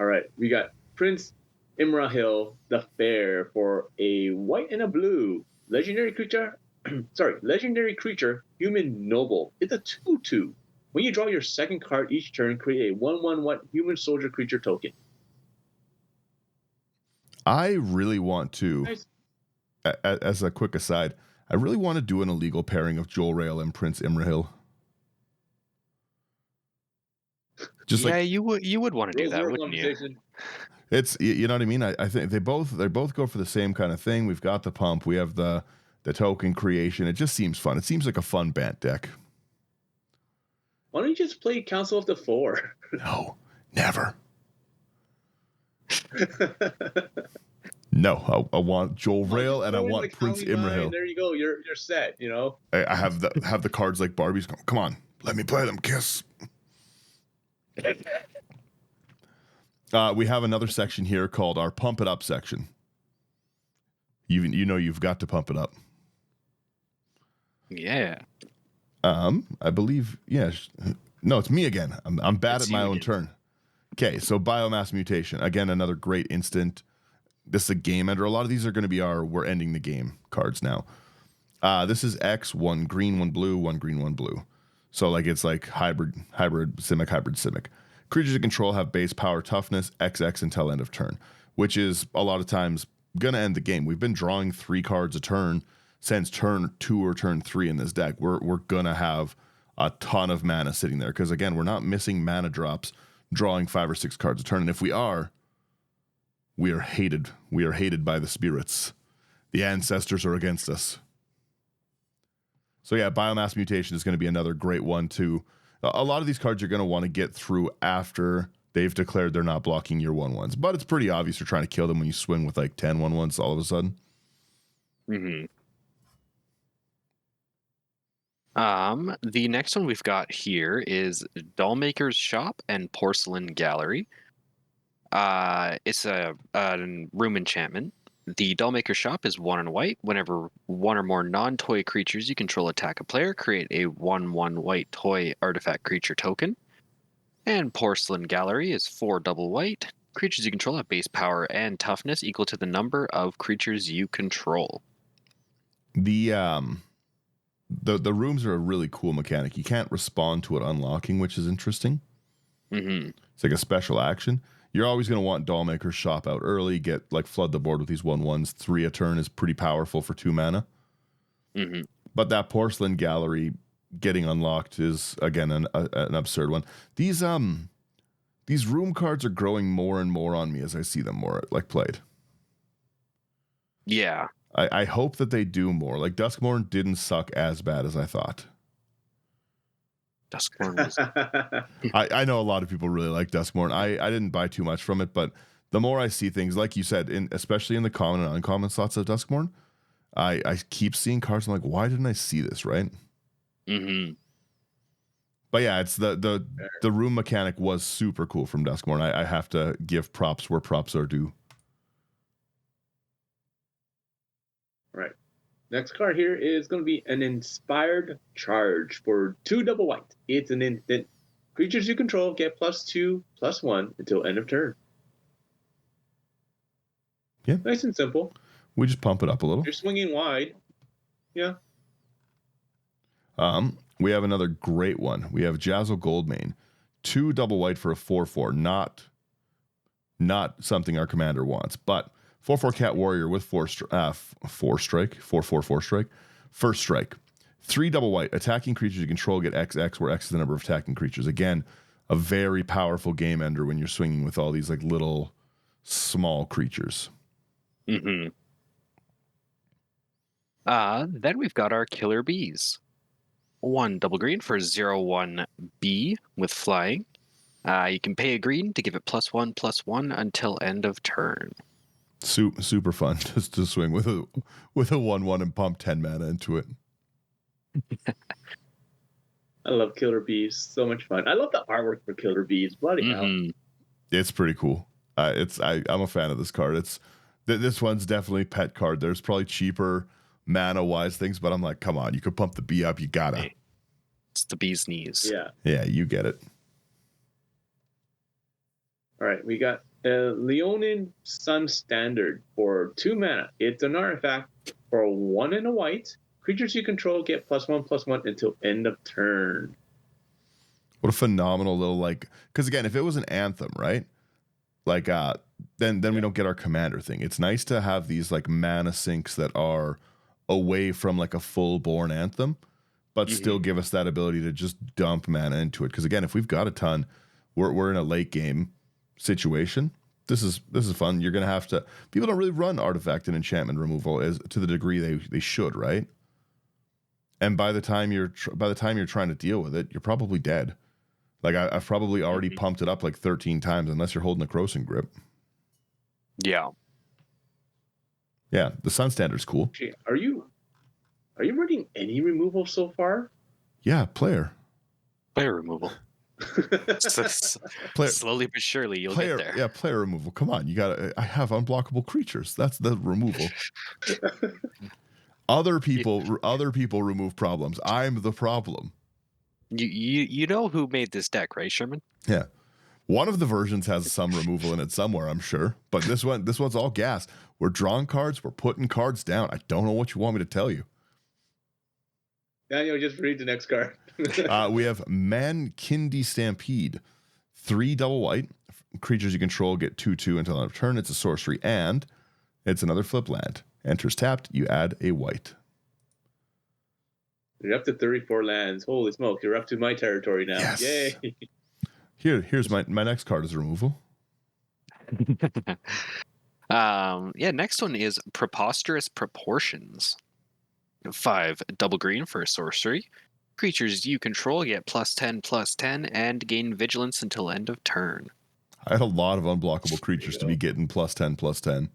All right, we got Prince Imrahil the Fair for a white and a blue legendary creature. Legendary creature, human noble. It's a 2/2. When you draw your second card each turn, create a 1/1 human soldier creature token. I really want to, as a quick aside, I really want to do an illegal pairing of Joel Rail and Prince Imrahil. You would want to do that, wouldn't you? It's, you know what I mean? I think they both go for the same kind of thing. We've got the pump, we have the token creation. It just seems fun. It seems like a fun Bant deck. Why don't you just play Council of the Four? No, never. No, I want Joel Rail and I want Prince Imrahil. There you go. You're set. I have the cards like Barbie's. Come on, let me play them. Kiss. We have another section here called our Pump It Up section. You've got to pump it up. Yeah. I believe, yeah. No, it's me again. I'm bad at my own turn. Okay, so Biomass Mutation. Again, another great instant. This is a game ender. A lot of these are going to be we're ending the game cards now. This is X, 1 green, 1 blue, 1 green, 1 blue. So it's like hybrid Simic. Creatures you control have base power toughness, XX until end of turn, which is a lot of times going to end the game. We've been drawing 3 cards a turn since turn 2 or turn 3 in this deck. We're going to have a ton of mana sitting there because, again, we're not missing mana drops drawing 5 or 6 cards a turn. And if we are hated. We are hated by the spirits. The ancestors are against us. So yeah, Biomass Mutation is going to be another great one too. A lot of these cards you're going to want to get through after they've declared they're not blocking your 1/1s. But it's pretty obvious you're trying to kill them when you swing with 10 1/1s all of a sudden. Mm-hmm. The next one we've got here is Dollmaker's Shop and Porcelain Gallery. It's a room enchantment. The Dollmaker's Shop is 1 and white. Whenever one or more non-toy creatures you control attack a player, create a 1/1 white toy artifact creature token. And Porcelain Gallery is 4 double white. Creatures you control have base power and toughness equal to the number of creatures you control. The rooms are a really cool mechanic. You can't respond to it unlocking, which is interesting. Mm-hmm. It's like a special action. You're always going to want Dollmaker's Shop out early, flood the board with these 1/1s. 3 a turn is pretty powerful for 2 mana. Mm-hmm. But that Porcelain Gallery getting unlocked is, again, an absurd one. These room cards are growing more and more on me as I see them more played. Yeah. I hope that they do more. Like, Duskmourn didn't suck as bad as I thought. Duskmourn was... I know a lot of people really like Duskmourn. I didn't buy too much from it, but the more I see things, like you said, especially in the common and uncommon slots of Duskmourn, I keep seeing cards. I'm like, why didn't I see this, right? Mm-hmm. But yeah, it's the room mechanic was super cool from Duskmourn. I have to give props where props are due. Right. Next card here is going to be an Inspired Charge for 2 double white. It's an instant. Creatures you control get +2/+1 until end of turn. Yeah. Nice and simple. We just pump it up a little. You're swinging wide. Yeah. We have another great one. We have Jazzle Goldmane. 2 double white for a 4/4. Not something our commander wants, but 4/4 Cat Warrior with 4 strike. 4/4 strike. First strike. 3 double white. Attacking creatures you control get XX, where X is the number of attacking creatures. Again, a very powerful game ender when you're swinging with all these like little small creatures. Mm-hmm. Then we've got our Killer Bees. 1 double green for 0/1 B with flying. You can pay a green to give it +1/+1 until end of turn. Super fun just to swing with a 1/1 and pump 10 mana into it. I love Killer Bees. So much fun. I love the artwork for Killer Bees. Bloody hell. It's pretty cool. I'm a fan of this card. This one's definitely pet card. There's probably cheaper mana wise things, but I'm like, come on, you could pump the bee up. You gotta. Hey, it's the bee's knees. Yeah, you get it. All right, we got Leonin Sun Standard for 2 mana. It's an artifact for 1 and a white. Creatures you control get +1/+1 until end of turn. What a phenomenal little because again, if it was an anthem, right? Then we don't get our commander thing. It's nice to have these like mana sinks that are away from like a full-born anthem, but still give us that ability to just dump mana into it. Because again, if we've got a ton, we're in a late game situation. This is fun. You're gonna have to. People don't really run artifact and enchantment removal as to the degree they should, right? And by the time you're trying to deal with it, you're probably dead. Like I've probably already pumped it up like 13 times, unless you're holding a Crossing Grip. Yeah. Yeah, the Sun Standard's cool. Actually, are you running any removal so far? Yeah, player removal. Slowly but surely you'll get there. Yeah, player removal. Come on, I have unblockable creatures. That's the removal. Other people remove problems. I'm the problem. You know who made this deck, right, Sherman? Yeah. One of the versions has some removal in it somewhere, I'm sure. But this one's all gas. We're drawing cards. We're putting cards down. I don't know what you want me to tell you. Daniel, just read the next card. We have Mankindi Stampede. 3 double white. Creatures you control get 2/2 until end of turn. It's a sorcery, and it's another flip land. Enters tapped. You add a white. You're up to 34 lands. Holy smoke, you're up to my territory now. Yes. Yay. Here's my next card is removal. Next one is Preposterous Proportions. 5 double green for a sorcery. Creatures you control get +10/+10 and gain vigilance until end of turn. I had a lot of unblockable creatures to be getting +10/+10.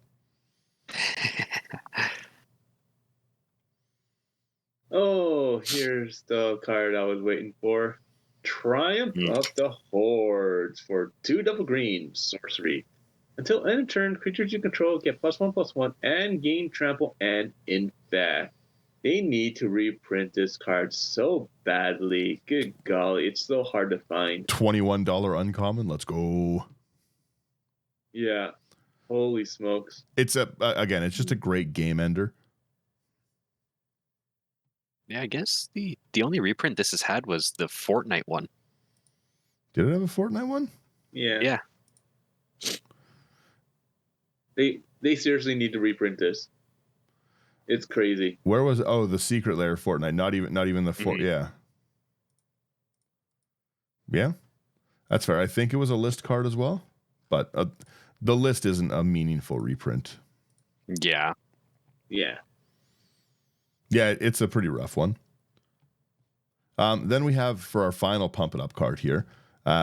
Oh, here's the card I was waiting for. Triumph of the Hordes for 2 double green sorcery. Until end of turn, creatures you control get +1/+1 and gain trample and infect. They need to reprint this card so badly. Good golly, it's so hard to find. $21 uncommon. Let's go. Yeah. Holy smokes. It's again, it's just a great game ender. Yeah, I guess the only reprint this has had was the Fortnite one. Did it have a Fortnite one? Yeah. Yeah. They seriously need to reprint this. It's crazy. Where was the Secret Lair Fortnite? Not even the Fort. Mm-hmm. Yeah. That's fair. I think it was a list card as well, but the list isn't a meaningful reprint. Yeah. Yeah. Yeah, it's a pretty rough one. Then we have, for our final Pump It Up card here,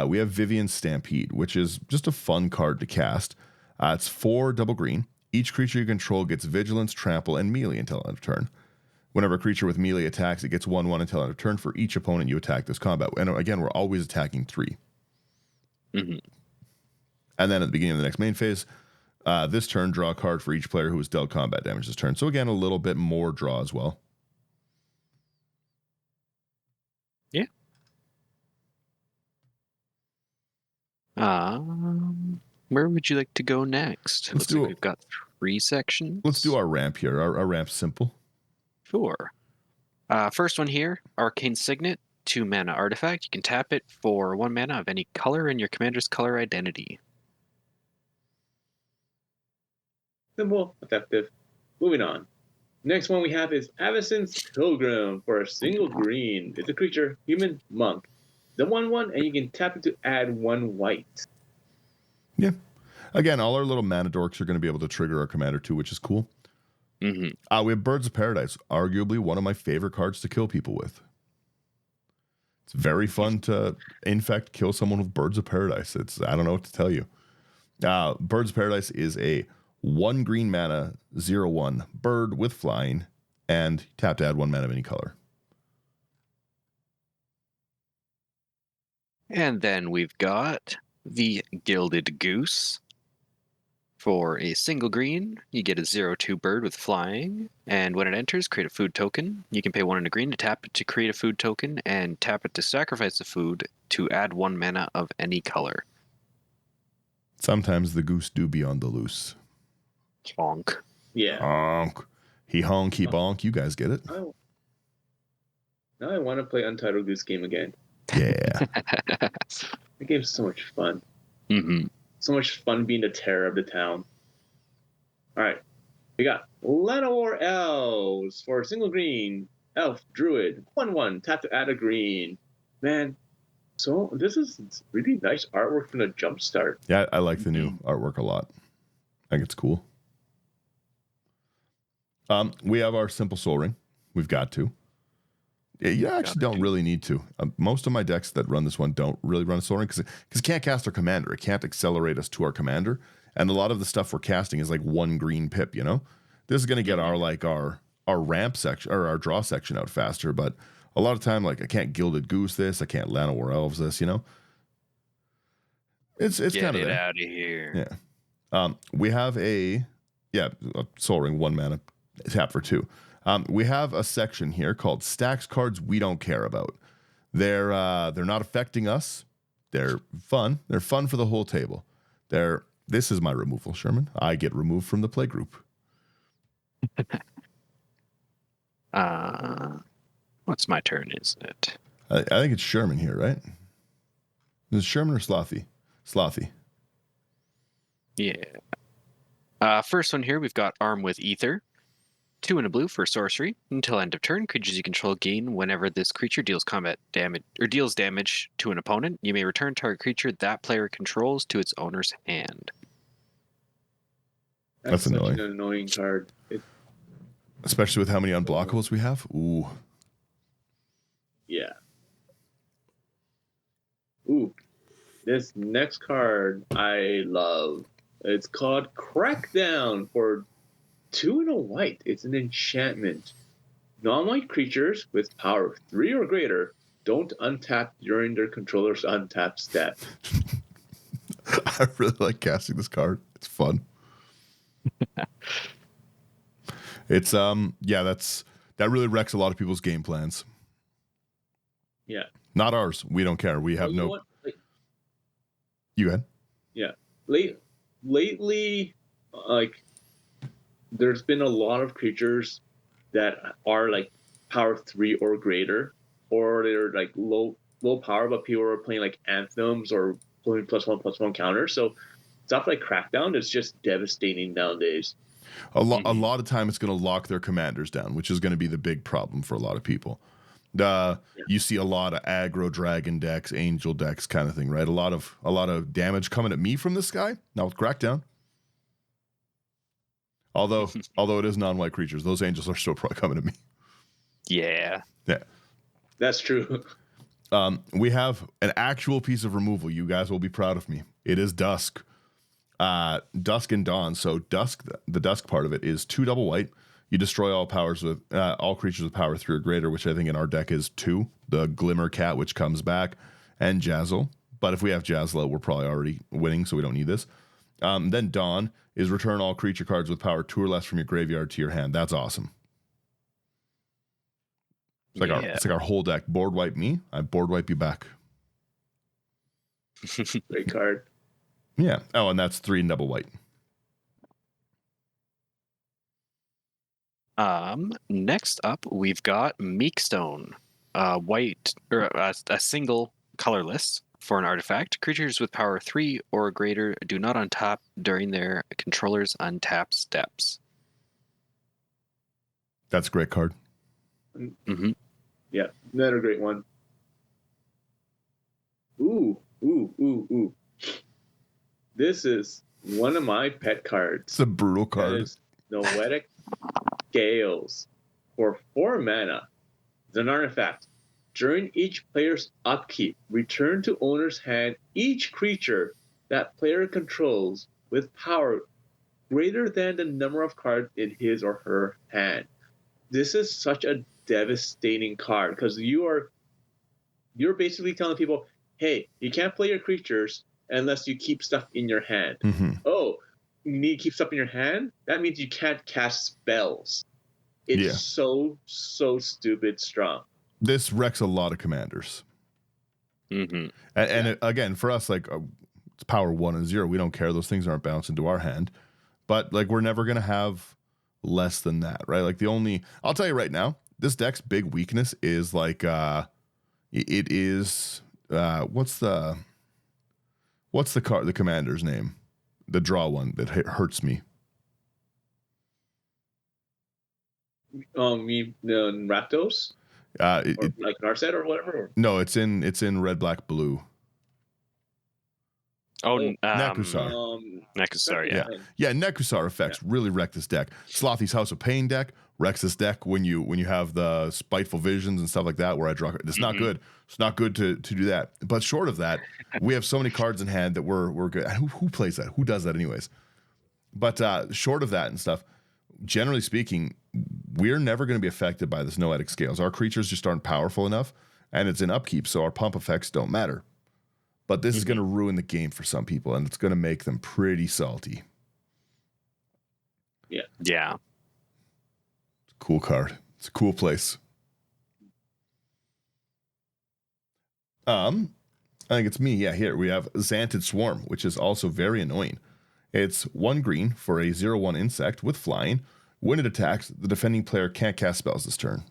we have Vivian's Stampede, which is just a fun card to cast. It's 4 double green. Each creature you control gets Vigilance, Trample, and Melee until end of turn. Whenever a creature with Melee attacks, it gets 1/1 until end of turn for each opponent you attack this combat. And again, we're always attacking 3. Mm-hmm. And then at the beginning of the next main phase, this turn, draw a card for each player who has dealt combat damage this turn. So again, a little bit more draw as well. Yeah. Where would you like to go next? Looks like we've got 3 sections. Let's do our ramp here. Our ramp's simple. Sure. First one here, Arcane Signet, 2 mana artifact. You can tap it for 1 mana of any color in your commander's color identity. Simple, effective. Moving on. Next one we have is Avacyn's Pilgrim for a single green. It's a creature, human, monk. The 1/1, and you can tap it to add 1 white. Yeah. Again, all our little mana dorks are going to be able to trigger our commander too, which is cool. Mm-hmm. We have Birds of Paradise, arguably one of my favorite cards to kill people with. It's very fun to infect, kill someone with Birds of Paradise. I don't know what to tell you. Birds of Paradise is a 1 green mana, 0/1 bird with flying, and tap to add 1 mana of any color. And then we've got the Gilded Goose. For a single green, you get a 0/2 bird with flying, and when it enters, create a food token. You can pay 1 and a green to tap it to create a food token, and tap it to sacrifice the food to add 1 mana of any color. Sometimes the goose do be on the loose. Honk. Yeah. Honk. He honk, he bonk. You guys get it? Now I want to play Untitled Goose Game again. Yeah. The game's so much fun. Mm-hmm. So much fun being the terror of the town. All right. We got Llanowar Elves for a single green. Elf, Druid, 1/1. Tap to add a green. Man, so this is really nice artwork from the Jumpstart. Yeah, I like the new artwork a lot. I think it's cool. We have our Simple Soul Ring. We've got to. You actually don't really need to. Most of my decks that run this one don't really run a Soul Ring because it can't cast our commander. It can't accelerate us to our commander. And a lot of the stuff we're casting is like 1 green pip, you know? This is going to get our ramp section or our draw section out faster. But a lot of time, like I can't Gilded Goose this. I can't Llanowar Elves this, you know? It's kind of Get it out of here. Yeah. We have a Soul Ring, 1 mana, tap for 2. We have a section here called Stacks Cards We Don't Care About. They're not affecting us. They're fun. They're fun for the whole table. This is my removal, Sherman. I get removed from the play group. What's my turn, isn't it? I think it's Sherman here, right? Is it Sherman or Slothy? Slothy. Yeah. First one here, we've got Arm with Ether. 2 and a blue for sorcery. Until end of turn, creatures you control gain whenever this creature deals combat damage or deals damage to an opponent. You may return target creature that player controls to its owner's hand. That's annoying. Such an annoying card. Especially with how many unblockables we have. Ooh. Yeah. Ooh. This next card I love. It's called Crackdown for 2 and a white. It's an enchantment. Non-white creatures with power 3 or greater don't untap during their controller's untap step. I really like casting this card. It's fun. It's that really wrecks a lot of people's game plans. Yeah. Not ours. We don't care. We have You know what? Like, You ahead. yeah. Lately, like, there's been a lot of creatures that are like power 3 or greater, or they're like low power, but people are playing like anthems or pulling +1/+1 counters. So stuff like Crackdown is just devastating nowadays. A lot of time it's going to lock their commanders down, which is going to be the big problem for a lot of people. You see a lot of aggro dragon decks, angel decks kind of thing, right? A lot of damage coming at me from this guy. Now with Crackdown. Although it is non-white creatures, those angels are still probably coming at me. Yeah. Yeah. That's true. We have an actual piece of removal. You guys will be proud of me. It is Dusk. Dusk and Dawn. So Dusk, the Dusk part of it is 2 double white. You destroy all creatures with power 3 or greater, which I think in our deck is 2. The Glimmer Cat, which comes back, and Jazzle. But if we have Jazzle, we're probably already winning, so we don't need this. Then Dawn is return all creature cards with power 2 or less from your graveyard to your hand. That's awesome. It's like our whole deck. Board wipe me, I board wipe you back. Great card. Yeah. Oh, and that's 3 and double white. Next up, we've got Meekstone, white or a single colorless for an artifact. Creatures with power 3 or greater do not untap during their controller's untap steps. That's a great card. Mm-hmm. Yeah, another great one. Ooh. This is one of my pet cards. It's a brutal card. That is Noetic Gales. For 4 mana, it's an artifact. During each player's upkeep, return to owner's hand each creature that player controls with power greater than the number of cards in his or her hand. This is such a devastating card because you're basically telling people, hey, you can't play your creatures unless you keep stuff in your hand. Mm-hmm. Oh, you need to keep stuff in your hand? That means you can't cast spells. It's so stupid strong. This wrecks a lot of commanders. Mm-hmm. And again, for us, like it's power 1 and 0. We don't care. Those things aren't bounced into our hand. But like we're never going to have less than that, right? Like I'll tell you right now, this deck's big weakness is like it is what's the card, the commander's name? The draw one that hurts me. The Rakdos? Like Narset or whatever? No, it's in red, black, blue. Nekusar. Nekusar, yeah. Nekusar effects really wreck this deck. Slothy's House of Pain deck wrecks this deck when you have the Spiteful Visions and stuff like that. Where I draw, it's not good. It's not good to do that. But short of that, we have so many cards in hand that we're good. Who plays that? Who does that anyways? But short of that and stuff, generally speaking, we're never going to be affected by this Noetic Scales. Our creatures just aren't powerful enough, and it's in upkeep, so our pump effects don't matter. But this is going to ruin the game for some people, and it's going to make them pretty salty. Yeah. Yeah. It's a cool card. It's a cool place. I think it's me. Yeah, here we have Xanted Swarm, which is also very annoying. It's 1 green for a 0/1 insect with flying. When it attacks, the defending player can't cast spells this turn.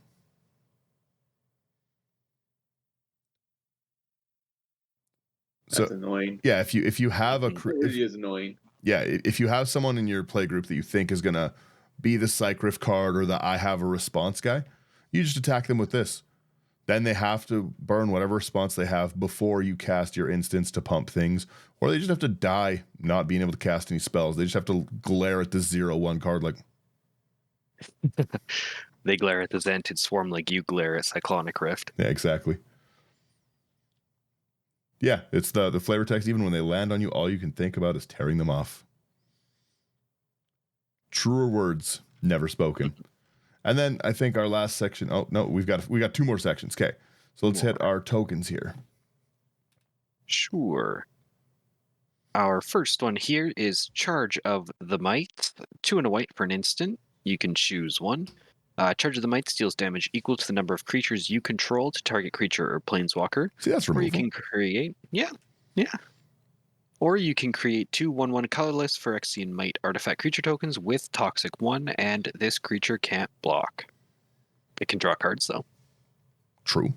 That's annoying. Yeah, if you have it really is annoying. Yeah, if you have someone in your play group that you think is gonna be the Cycriff card or the I have a response guy, you just attack them with this. Then they have to burn whatever response they have before you cast your instants to pump things, or they just have to die not being able to cast any spells. They just have to glare at the 0/1 card like. They glare at the Xanted Swarm like you glare at Cyclonic Rift. Yeah, exactly. Yeah, it's the flavor text. Even when they land on you, all you can think about is tearing them off. Truer words never spoken. And then I think our last section. Oh no, we got 2 more sections. Okay, so let's hit our tokens here. Sure. Our first one here is Charge of the Might. 2 and a white for an instant. You can choose one. Charge of the Might deals damage equal to the number of creatures you control to target creature or planeswalker. See, that's removal. Or you can create, Or you can create 2 1/1 colorless Phyrexian Might artifact creature tokens with Toxic 1, and this creature can't block. It can draw cards though. True.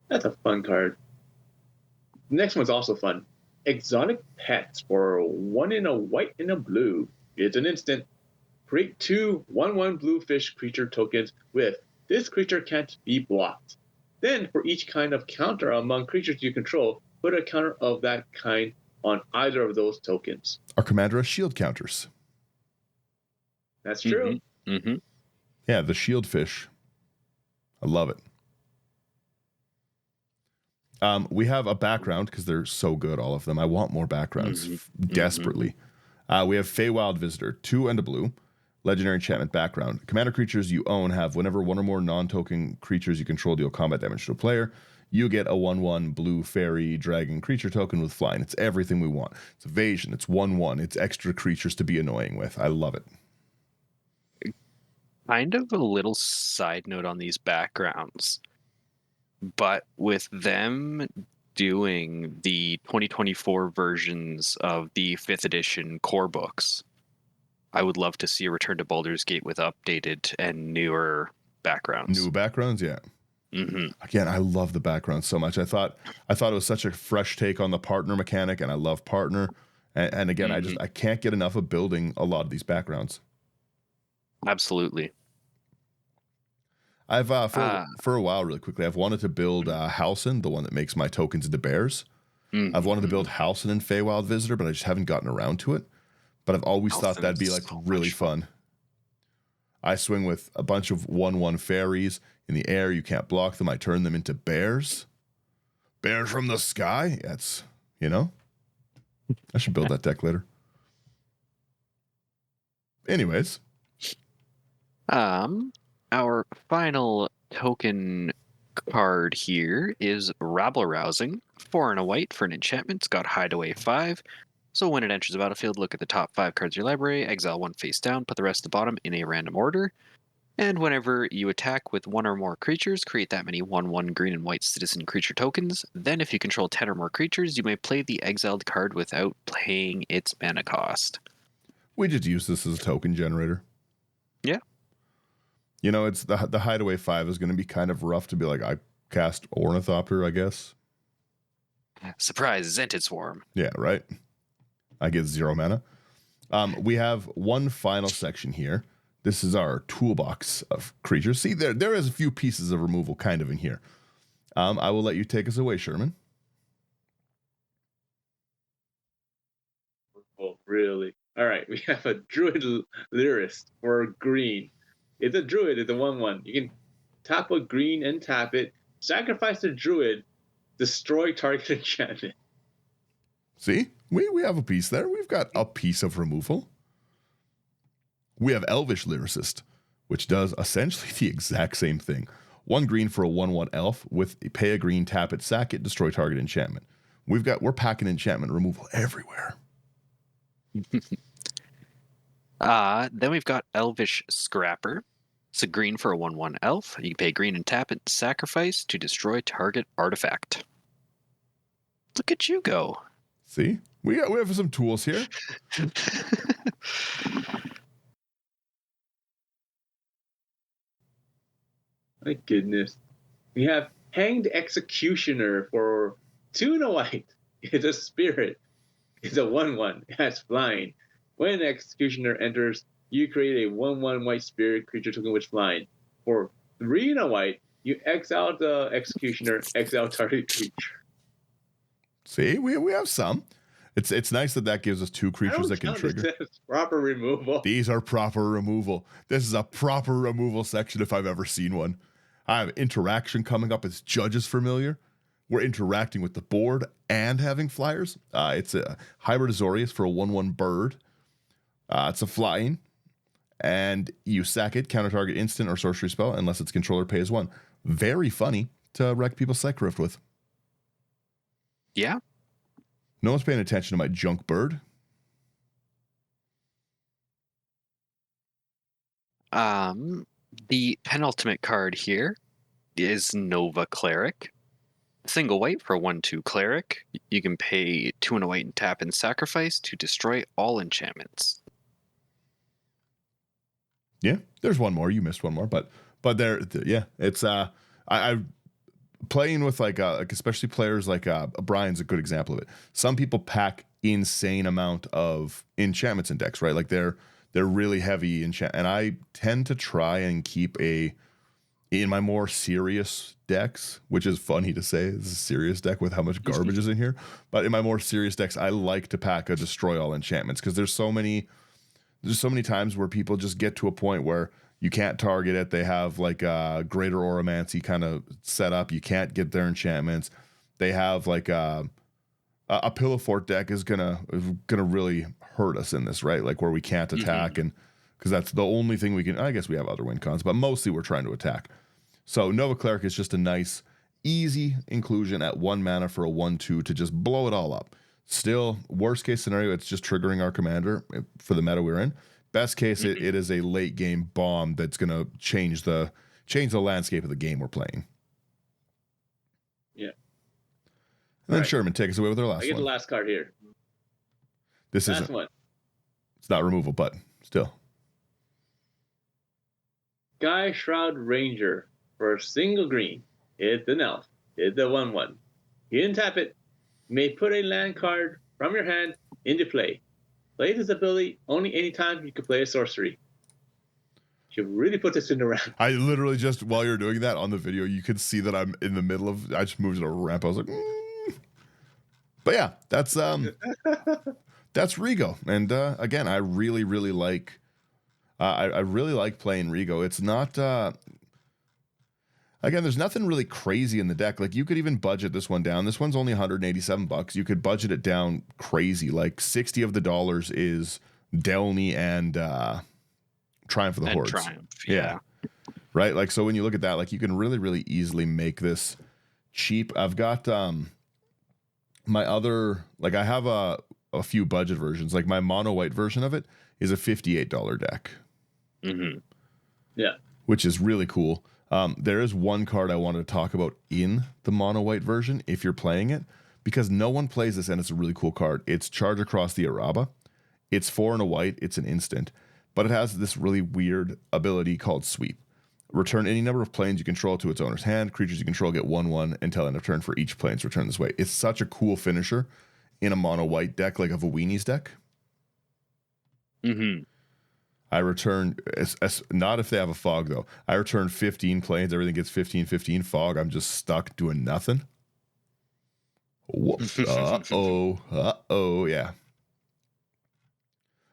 That's a fun card. The next one's also fun. Exotic Pets for 1 and a white and a blue. It's an instant. Create 2 1/1 blue fish creature tokens with this creature can't be blocked. Then, for each kind of counter among creatures you control, put a counter of that kind on either of those tokens. Our commander has shield counters. That's true. Mm-hmm. Yeah, the shield fish. I love it. We have a background because they're so good, all of them. I want more backgrounds desperately. We have Feywild Visitor, 2 and a blue. Legendary enchantment background. Commander creatures you own have whenever 1 or more non-token creatures you control deal combat damage to a player, you get a 1/1 blue fairy dragon creature token with flying. It's everything we want. It's evasion. It's 1/1. It's extra creatures to be annoying with. I love it. Kind of a little side note on these backgrounds, but with them doing the 2024 versions of the 5th edition core books, I would love to see a return to Baldur's Gate with updated and newer backgrounds. New backgrounds, yeah. Mm-hmm. Again, I love the background so much. I thought it was such a fresh take on the partner mechanic, and I love partner. And again, I can't get enough of building a lot of these backgrounds. Absolutely. I've for a while, really quickly, I've wanted to build Halcyon, the one that makes my tokens into bears. I've wanted to build Halcyon and Feywild Visitor, but I just haven't gotten around to it. But I've always thought that'd be like really fun. I swing with a bunch of 1/1 fairies in the air. You can't block them. I turn them into bears. Bears from the sky. That's, I should build that deck later. Anyways. Our final token card here is Rabble Rousing. 4 and a white for an enchantment. It's got Hideaway 5. So when it enters the battlefield, look at the top 5 cards of your library, exile 1 face down, put the rest at the bottom in a random order. And whenever you attack with 1 or more creatures, create that many 1/1 green and white citizen creature tokens. Then if you control 10 or more creatures, you may play the exiled card without paying its mana cost. We just use this as a token generator. Yeah. It's the Hideaway 5 is going to be kind of rough to be like, I cast Ornithopter, I guess. Surprise, Zented Swarm. Yeah, right. I get 0 mana. We have one final section here. This is our toolbox of creatures. See, there is a few pieces of removal kind of in here. I will let you take us away, Sherman. Oh, really? All right, we have a Druid Lyrist for green. It's a Druid. It's a 1/1. You can tap a green and tap it. Sacrifice the Druid. Destroy target enchantment. See, we have a piece there. We've got a piece of removal. We have Elvish Lyricist, which does essentially the exact same thing. 1 green for a 1/1 elf with pay a green, tap it, sack it, destroy target enchantment. We're packing enchantment removal everywhere. Then we've got Elvish Scrapper. It's a green for a 1/1 elf. You pay green and tap it, sacrifice to destroy target artifact. Look at you go. See, we have some tools here. My goodness. We have Hanged Executioner for 2 and a white. It's a spirit. It's a 1/1. It has flying. When Executioner enters, you create a 1/1 white spirit creature token with flying. For 3 and a white, you exile the Executioner, exile target creature. See, we have some. It's nice that gives us 2 creatures that can trigger. This is proper removal. These are proper removal. This is a proper removal section if I've ever seen one. I have interaction coming up as Judge's Familiar. We're interacting with the board and having flyers. It's a Hybrid Azorius for a 1/1 bird. It's a flying, and you sack it, counter target instant or sorcery spell, unless its controller pays 1. Very funny to wreck people's Psychrift with. Yeah. No one's paying attention to my junk bird. The penultimate card here is Nova Cleric. Single white for 1/2 Cleric. You can pay 2 and a white and tap and sacrifice to destroy all enchantments. Yeah, there's one more. You missed one more, but there, yeah, it's I playing with like especially players like Brian's a good example of it. Some people pack insane amount of enchantments in decks, right? Like they're really heavy enchant, and I tend to try and keep in my more serious decks, which is funny to say, it's a serious deck with how much garbage is in here. But in my more serious decks, I like to pack a destroy all enchantments because there's so many times where people just get to a point where you can't target it. They have like a greater oromancy kind of set up. You can't get their enchantments. They have like a pillow fort deck is gonna really hurt us in this, right? Like where we can't attack, and because that's the only thing we can. I guess we have other win cons, but mostly we're trying to attack. So Nova Cleric is just a nice, easy inclusion at 1 mana for a 1/2 to just blow it all up. Still, worst case scenario, it's just triggering our commander for the meta we're in. Best case, it is a late game bomb that's going to change the landscape of the game we're playing. Yeah. And then Sherman, take us away with our last one. I get the last card here. This last isn't. one. It's not removal, but still. Sky Shroud Ranger for a single green. It's an elf. It's the 1/1. You didn't tap it. You may put a land card from your hand into play. Play this ability only anytime you can play a sorcery. Should really put this in the round. I literally just, while you're doing that on the video, you could see that I'm in the middle of, I just moved to a ramp. I was like, But yeah, that's Rigo. And again, I really, really like, I really like playing Rigo. It's not, again, there's nothing really crazy in the deck. Like you could even budget this one down. This one's only $187. You could budget it down crazy. Like 60 of the dollars is Delny and Triumph of the Hordes. Triumph, yeah. Right? Like, so when you look at that, like you can really, really easily make this cheap. I've got my other, like I have a few budget versions. Like my mono white version of it is a $58 deck. Yeah. Which is really cool. There is one card I wanted to talk about in the mono white version if you're playing it, because no one plays this and it's a really cool card. It's Charge Across the Araba. It's 4 and a white. It's an instant, but it has this really weird ability called Sweep. Return any number of planes you control to its owner's hand. Creatures you control get 1/1 until end of turn for each plane's return this way. It's such a cool finisher in a mono white deck, like a Vawini's deck. I return, not if they have a fog though. I return 15 planes. Everything gets 15 fog. I'm just stuck doing nothing. Whoops. Uh-oh. Yeah.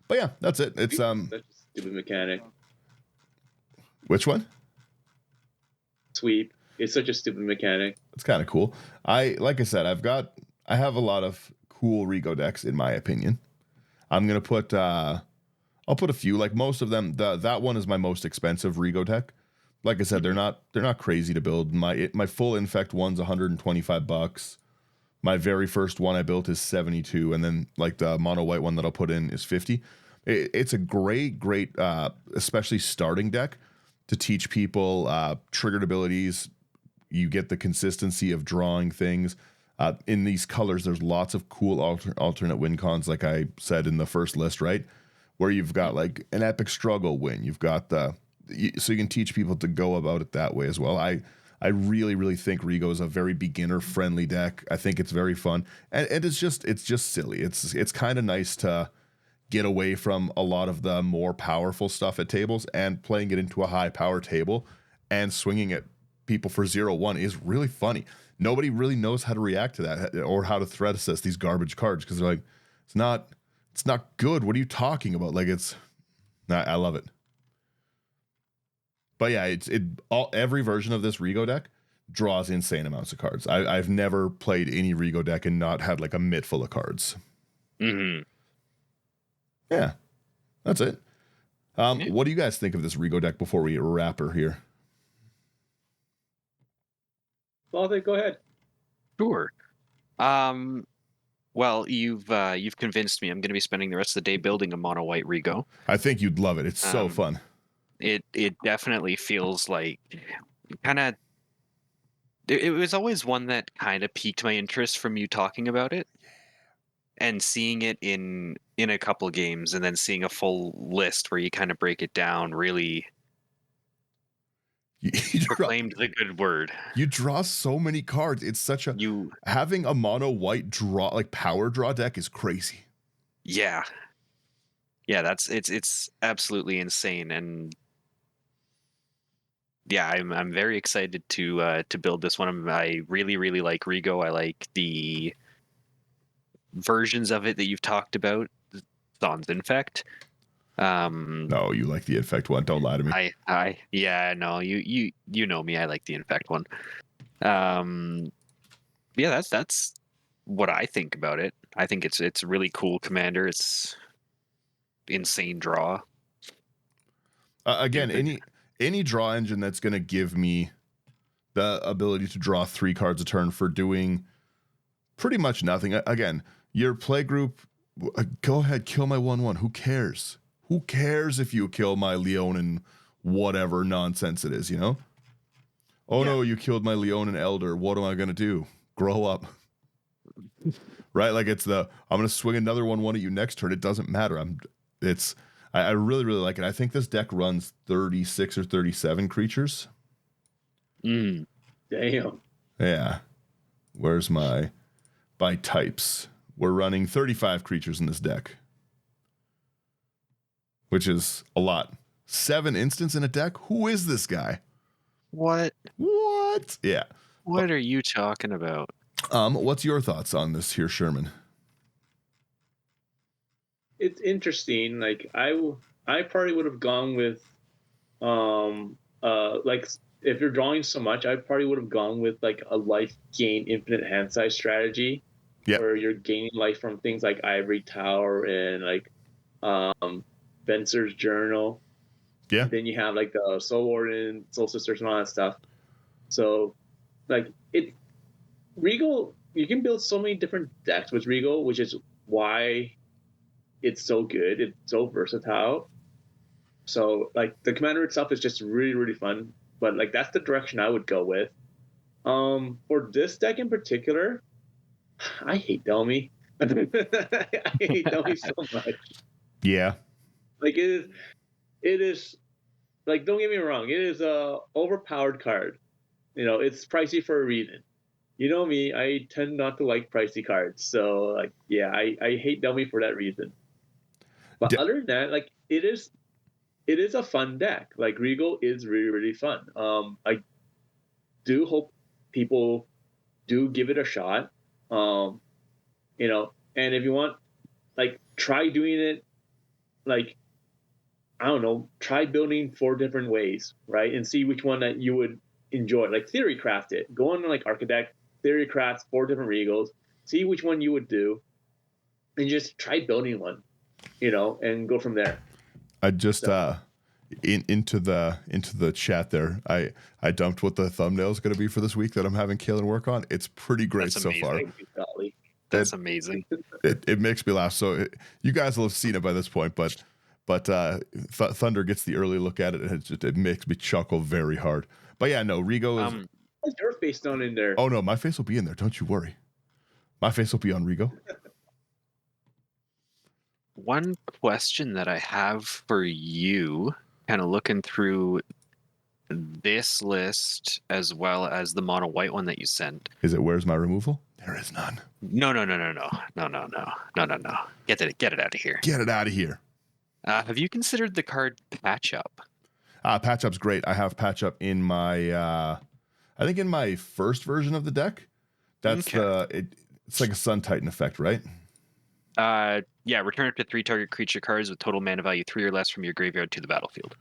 But yeah, that's it. It's Such a stupid mechanic. Which one? Sweep. It's such a stupid mechanic. It's kind of cool. Like I said, I have a lot of cool Rigo decks in my opinion. I'm gonna put I'll put a few, like most of them. That one is my most expensive Rigo deck. Like I said, they're not crazy to build. My full infect one's $125. My very first one I built is $72, and then like the mono white one that I'll put in is $50. It's a great, especially starting deck to teach people triggered abilities. You get the consistency of drawing things. In these colors, there's lots of cool alternate win cons, like I said in the first list, right? Where you've got like an epic struggle win. You've got so you can teach people to go about it that way as well. I really, really think Rigo is a very beginner friendly deck. I think it's very fun, and it's just silly. It's kind of nice to get away from a lot of the more powerful stuff at tables and playing it into a high power table and swinging at people for 0/1 is really funny. Nobody really knows how to react to that or how to threat assess these garbage cards because they're like, it's not good. What are you talking about? Like I love it. But yeah, every version of this Rigo deck draws insane amounts of cards. I've never played any Rigo deck and not had like a mitt full of cards. Yeah. That's it. Yeah. What do you guys think of this Rigo deck before we wrap her here? Slothy, go ahead. Sure. Well, you've convinced me. I'm going to be spending the rest of the day building a mono white Rigo. I think you'd love it. It's so fun. It definitely feels like kind of. It was always one that kind of piqued my interest from you talking about it, and seeing it in a couple games, and then seeing a full list where you kind of break it down. Really proclaimed the good word. You draw so many cards. It's such a having a mono white draw, like power draw deck, is crazy. Yeah, that's it's absolutely insane, and yeah, I'm very excited to build this one. I really like Rigo. I like the versions of it that you've talked about. Sans Infect. No, you like the Infect one. Don't lie to me. Yeah, no, you know me. I like the Infect one. Yeah, that's what I think about it. I think it's a really cool commander. It's insane draw. Again, any draw engine that's going to give me the ability to draw 3 cards a turn for doing pretty much nothing. Again, your play group, go ahead, kill my 1/1. Who cares? Who cares if you kill my Leonin, whatever nonsense it is, you know? Oh no, you killed my Leonin Elder. What am I going to do? Grow up. Right? Like I'm going to swing another 1/1 at you next turn. It doesn't matter. I really like it. I think this deck runs 36 or 37 creatures. Damn. Yeah. Where's my by types? We're running 35 creatures in this deck, which is a lot. 7 instants in a deck? Who is this guy? What? Yeah. What are you talking about? What's your thoughts on this here, Sherman? It's interesting. Like I probably would have gone with like if you're drawing so much, I probably would have gone with like a life gain infinite hand size strategy. Yeah. Where you're gaining life from things like Ivory Tower and like Venser's Journal. Yeah. Then you have like the Soul Warden, Soul Sisters, and all that stuff. So like Rigo, you can build so many different decks with Rigo, which is why it's so good. It's so versatile. So like the commander itself is just really fun. But like that's the direction I would go with. For this deck in particular, I hate Delmy. I hate Delmy so much. Yeah. Like it is like, don't get me wrong, it is a overpowered card. You know, it's pricey for a reason. You know me, I tend not to like pricey cards. So like, yeah, I hate Delmy for that reason. But other than that, like it is a fun deck. Like Rigo is really fun. I do hope people do give it a shot. You know, and if you want, like, try doing it, like, I don't know, try building 4 different ways, right? And see which one that you would enjoy. Like, theory craft it. Go on like Architect, theory craft 4 different Regals, see which one you would do, and just try building one, you know, and go from there. I just into the chat there. I dumped what the thumbnail is going to be for this week that I'm having Kaylin work on. It's pretty great so far. That's amazing. It makes me laugh. So you guys will have seen it by this point, but Thunder gets the early look at it, and it makes me chuckle very hard. But yeah, no, Rigo is. What's your face down in there? Oh no, my face will be in there. Don't you worry. My face will be on Rigo. One question that I have for you, kind of looking through this list as well as the mono white one that you sent. Is it where's my removal? There is none. No. Get it out of here. Get it out of here. Have you considered the card Patch Up? Patch Up's great. I have Patch Up in my I think in my first version of the deck. That's it's like a Sun Titan effect, right? Yeah, return up to 3 target creature cards with total mana value 3 or less from your graveyard to the battlefield.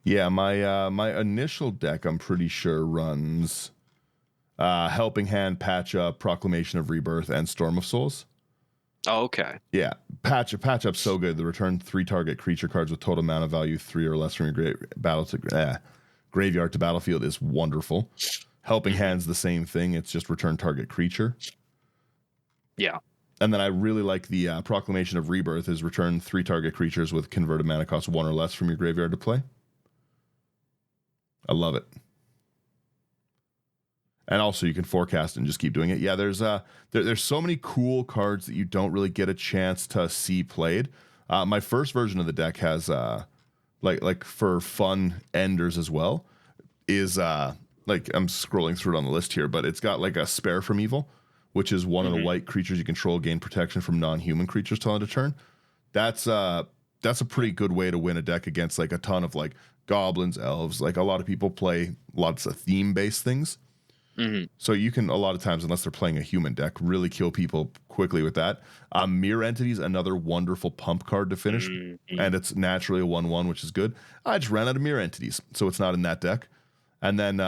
Yeah, my initial deck, I'm pretty sure, runs Helping Hand, Patch Up, Proclamation of Rebirth, and Storm of Souls. Oh, okay. Yeah, patch up's so good. The return 3 target creature cards with total mana value 3 or less from your graveyard to battlefield is wonderful. Helping Hand's the same thing. It's just return target creature. Yeah. And then I really like the Proclamation of Rebirth is return 3 target creatures with converted mana cost 1 or less from your graveyard to play. I love it. And also you can forecast and just keep doing it. Yeah, there's so many cool cards that you don't really get a chance to see played. My first version of the deck has like for fun enders as well is like I'm scrolling through it on the list here, but it's got like a Spare from Evil, which is one of the white creatures you control gain protection from non-human creatures till end of turn. That's a pretty good way to win a deck against like a ton of like goblins, elves. Like a lot of people play lots of theme-based things. So you can, a lot of times, unless they're playing a human deck, really kill people quickly with that. Mirror Entities, another wonderful pump card to finish, and it's naturally a 1/1, which is good. I just ran out of Mirror Entities, so it's not in that deck. And then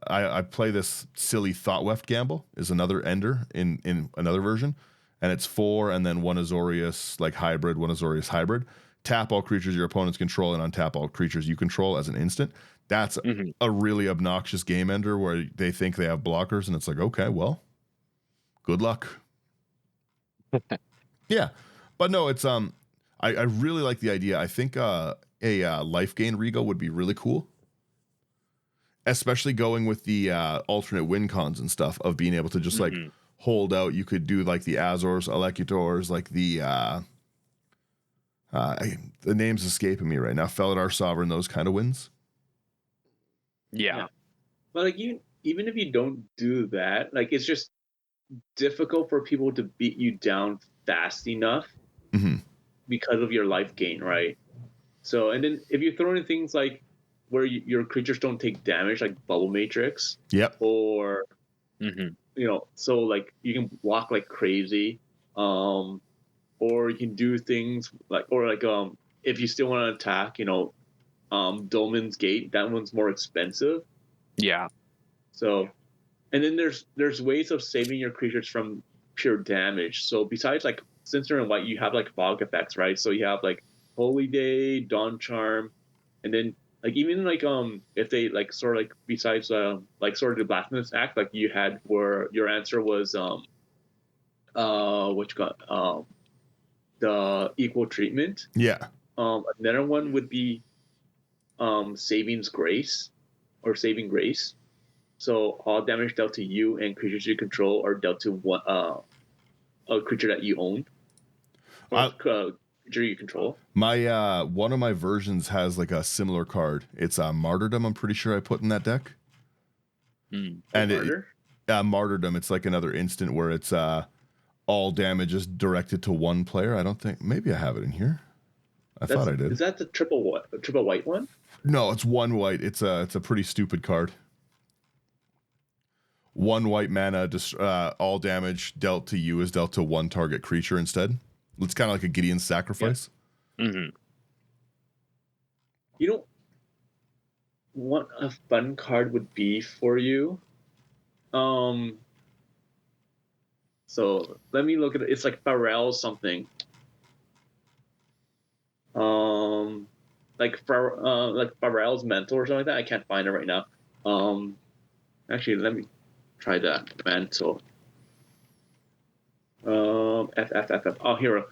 I play this silly Thought Weft Gamble, is another ender in another version, and it's 4 and then 1 Azorius like hybrid, 1 Azorius hybrid. Tap all creatures your opponents control and untap all creatures you control as an instant. That's a really obnoxious game ender where they think they have blockers, and it's like, okay, well, good luck. Yeah, but no, it's I really like the idea. I think a life gain Rigo would be really cool, especially going with the alternate win cons and stuff of being able to just like hold out. You could do like the Azors, Elecutors, like the name's escaping me right now. Felidar Sovereign, those kind of wins. Yeah. But like even if you don't do that, like it's just difficult for people to beat you down fast enough because of your life gain, right? So, and then if you throw in things like where your creatures don't take damage, like Bubble Matrix, or you know, so like you can block like crazy, or you can do things like, or like if you still want to attack, you know, Dolmen's Gate, that one's more expensive. Yeah. So, and then there's ways of saving your creatures from pure damage. So besides like Sinister and White, you have like fog effects, right? So you have like Holy Day, Dawn Charm, and then like even like if they like sort of like besides like sort of the Blasphemous Act, like you had where your answer was what you got the equal treatment. Yeah. Another one would be Saving's Grace or Saving Grace. So all damage dealt to you and creatures you control are dealt to one a creature that you own. Or creature you control. My one of my versions has like a similar card. It's Martyrdom, I'm pretty sure I put in that deck. And Martyrdom, it's like another instant where it's all damage is directed to one player. I don't think, maybe I have it in here. I thought I did. Is that the triple white one? No, it's 1 white. It's a pretty stupid card. 1 white mana, all damage dealt to you is dealt to one target creature instead. It's kind of like a Gideon's Sacrifice. You know what a fun card would be for you? So let me look at it. It's like Pharrell something. Like Pharrell's Mental or something like that. I can't find it right now. Actually, let me try that. Mental. F. Oh, here.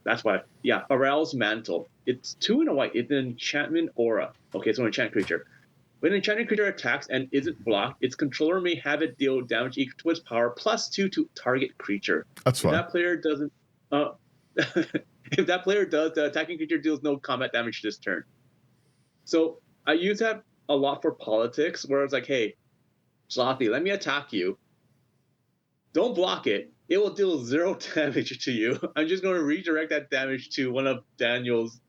That's why. Yeah, Pharrell's Mantle. It's 2 and a white. It's an enchantment aura. Okay, so an enchant creature. When an enchanted creature attacks and isn't blocked, its controller may have it deal damage equal to its power +2 to target creature. That's fine. If that player doesn't, if that player does, the attacking creature deals no combat damage this turn. So I use that a lot for politics, where it's like, hey, Slothy, let me attack you. Don't block it. It will deal 0 damage to you. I'm just going to redirect that damage to one of Daniel's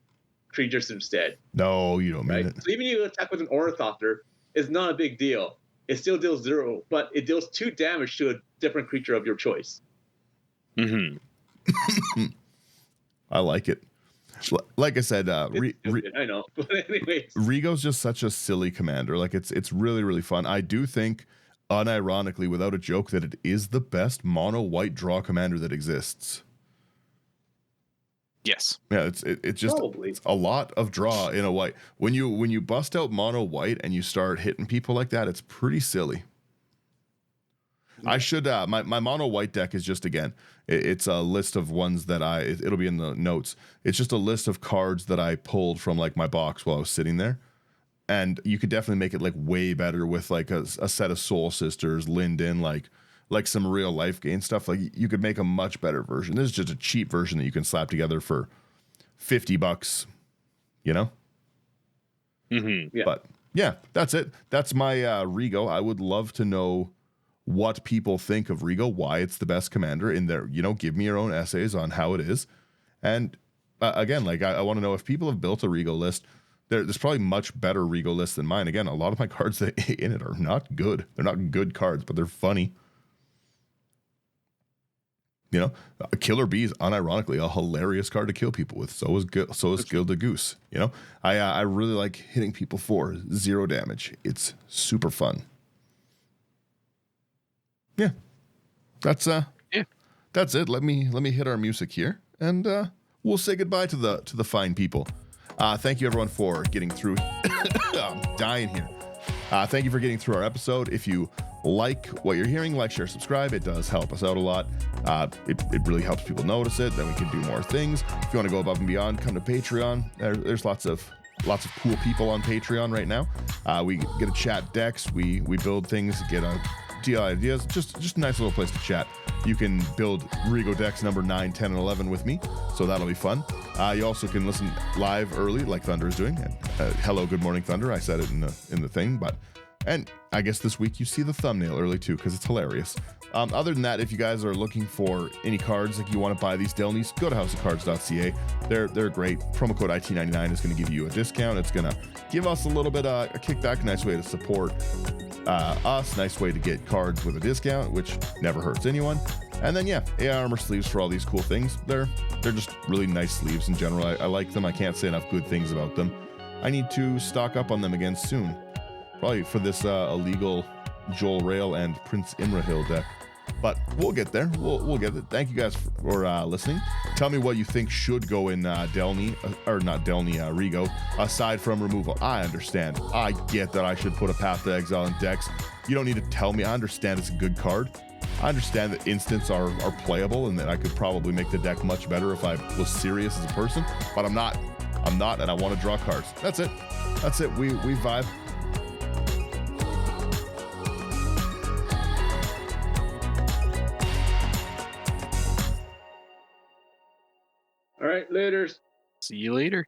creatures instead. No, you don't mean it. So even if you attack with an Ornithopter, it's not a big deal. It still deals 0, but it deals 2 damage to a different creature of your choice. I like it. Like I said, I know. But anyways, Rigo's just such a silly commander. Like it's really, really fun. I do think, unironically, without a joke, that it is the best mono white draw commander that exists. Yes. Yeah, it's just Probably. it's a lot of draw in a white. When you bust out mono white and you start hitting people like that, it's pretty silly. I should my mono white deck is just, again, it's a list of ones that it'll be in the notes. It's just a list of cards that I pulled from like my box while I was sitting there. And you could definitely make it like way better with like a set of Soul Sisters, Linden, like some real life game stuff. Like you could make a much better version. This is just a cheap version that you can slap together for $50, you know? Mm-hmm. Yeah. But yeah, that's it. That's my Rigo. I would love to know what people think of Rigo, why it's the best commander in there. You know, give me your own essays on how it is. And again, like I want to know if people have built a Rigo list. There's probably much better Rigo lists than mine. Again, a lot of my cards that in it are not good. They're not good cards, but they're funny. You know, Killer Bee is unironically a hilarious card to kill people with. So is Gilded Goose. You know, I really like hitting people for 0 damage. It's super fun. Yeah, that's it. Let me hit our music here, and we'll say goodbye to the fine people. Thank you everyone for getting through. I'm dying here. Thank you for getting through our episode. If you like what you're hearing, like, share, subscribe. It does help us out a lot. It really helps people notice it. Then we can do more things. If you want to go above and beyond, come to Patreon. There's lots of cool people on Patreon right now. We get to chat decks. We build things, get deal ideas. Just a nice little place to chat. You can build Rigo decks number 9, 10, and 11 with me, so that'll be fun. You also can listen live early, like Thunder is doing. And, hello, good morning, Thunder. I said it in the thing, and I guess this week you see the thumbnail early too, because it's hilarious. Other than that, if you guys are looking for any cards, like you want to buy these Delnies, go to houseofcards.ca. They're great. Promo code IT99 is going to give you a discount. It's going to give us a little bit of a kickback. Nice way to support us. Nice way to get cards with a discount, which never hurts anyone. And then yeah, AI armor sleeves for all these cool things. They're just really nice sleeves in general. I like them. I can't say enough good things about them. I need to stock up on them again soon. Probably for this illegal Joel Rail and Prince Imrahil deck. But we'll get there. We'll get it. Thank you guys for listening. Tell me what you think should go in Delny, or not Delny, Rigo, aside from removal. I understand. I get that I should put a Path to Exile in decks. You don't need to tell me. I understand it's a good card. I understand that instants are playable and that I could probably make the deck much better if I was serious as a person. But I'm not, and I want to draw cards. That's it. We vibe. All right, laters. See you later.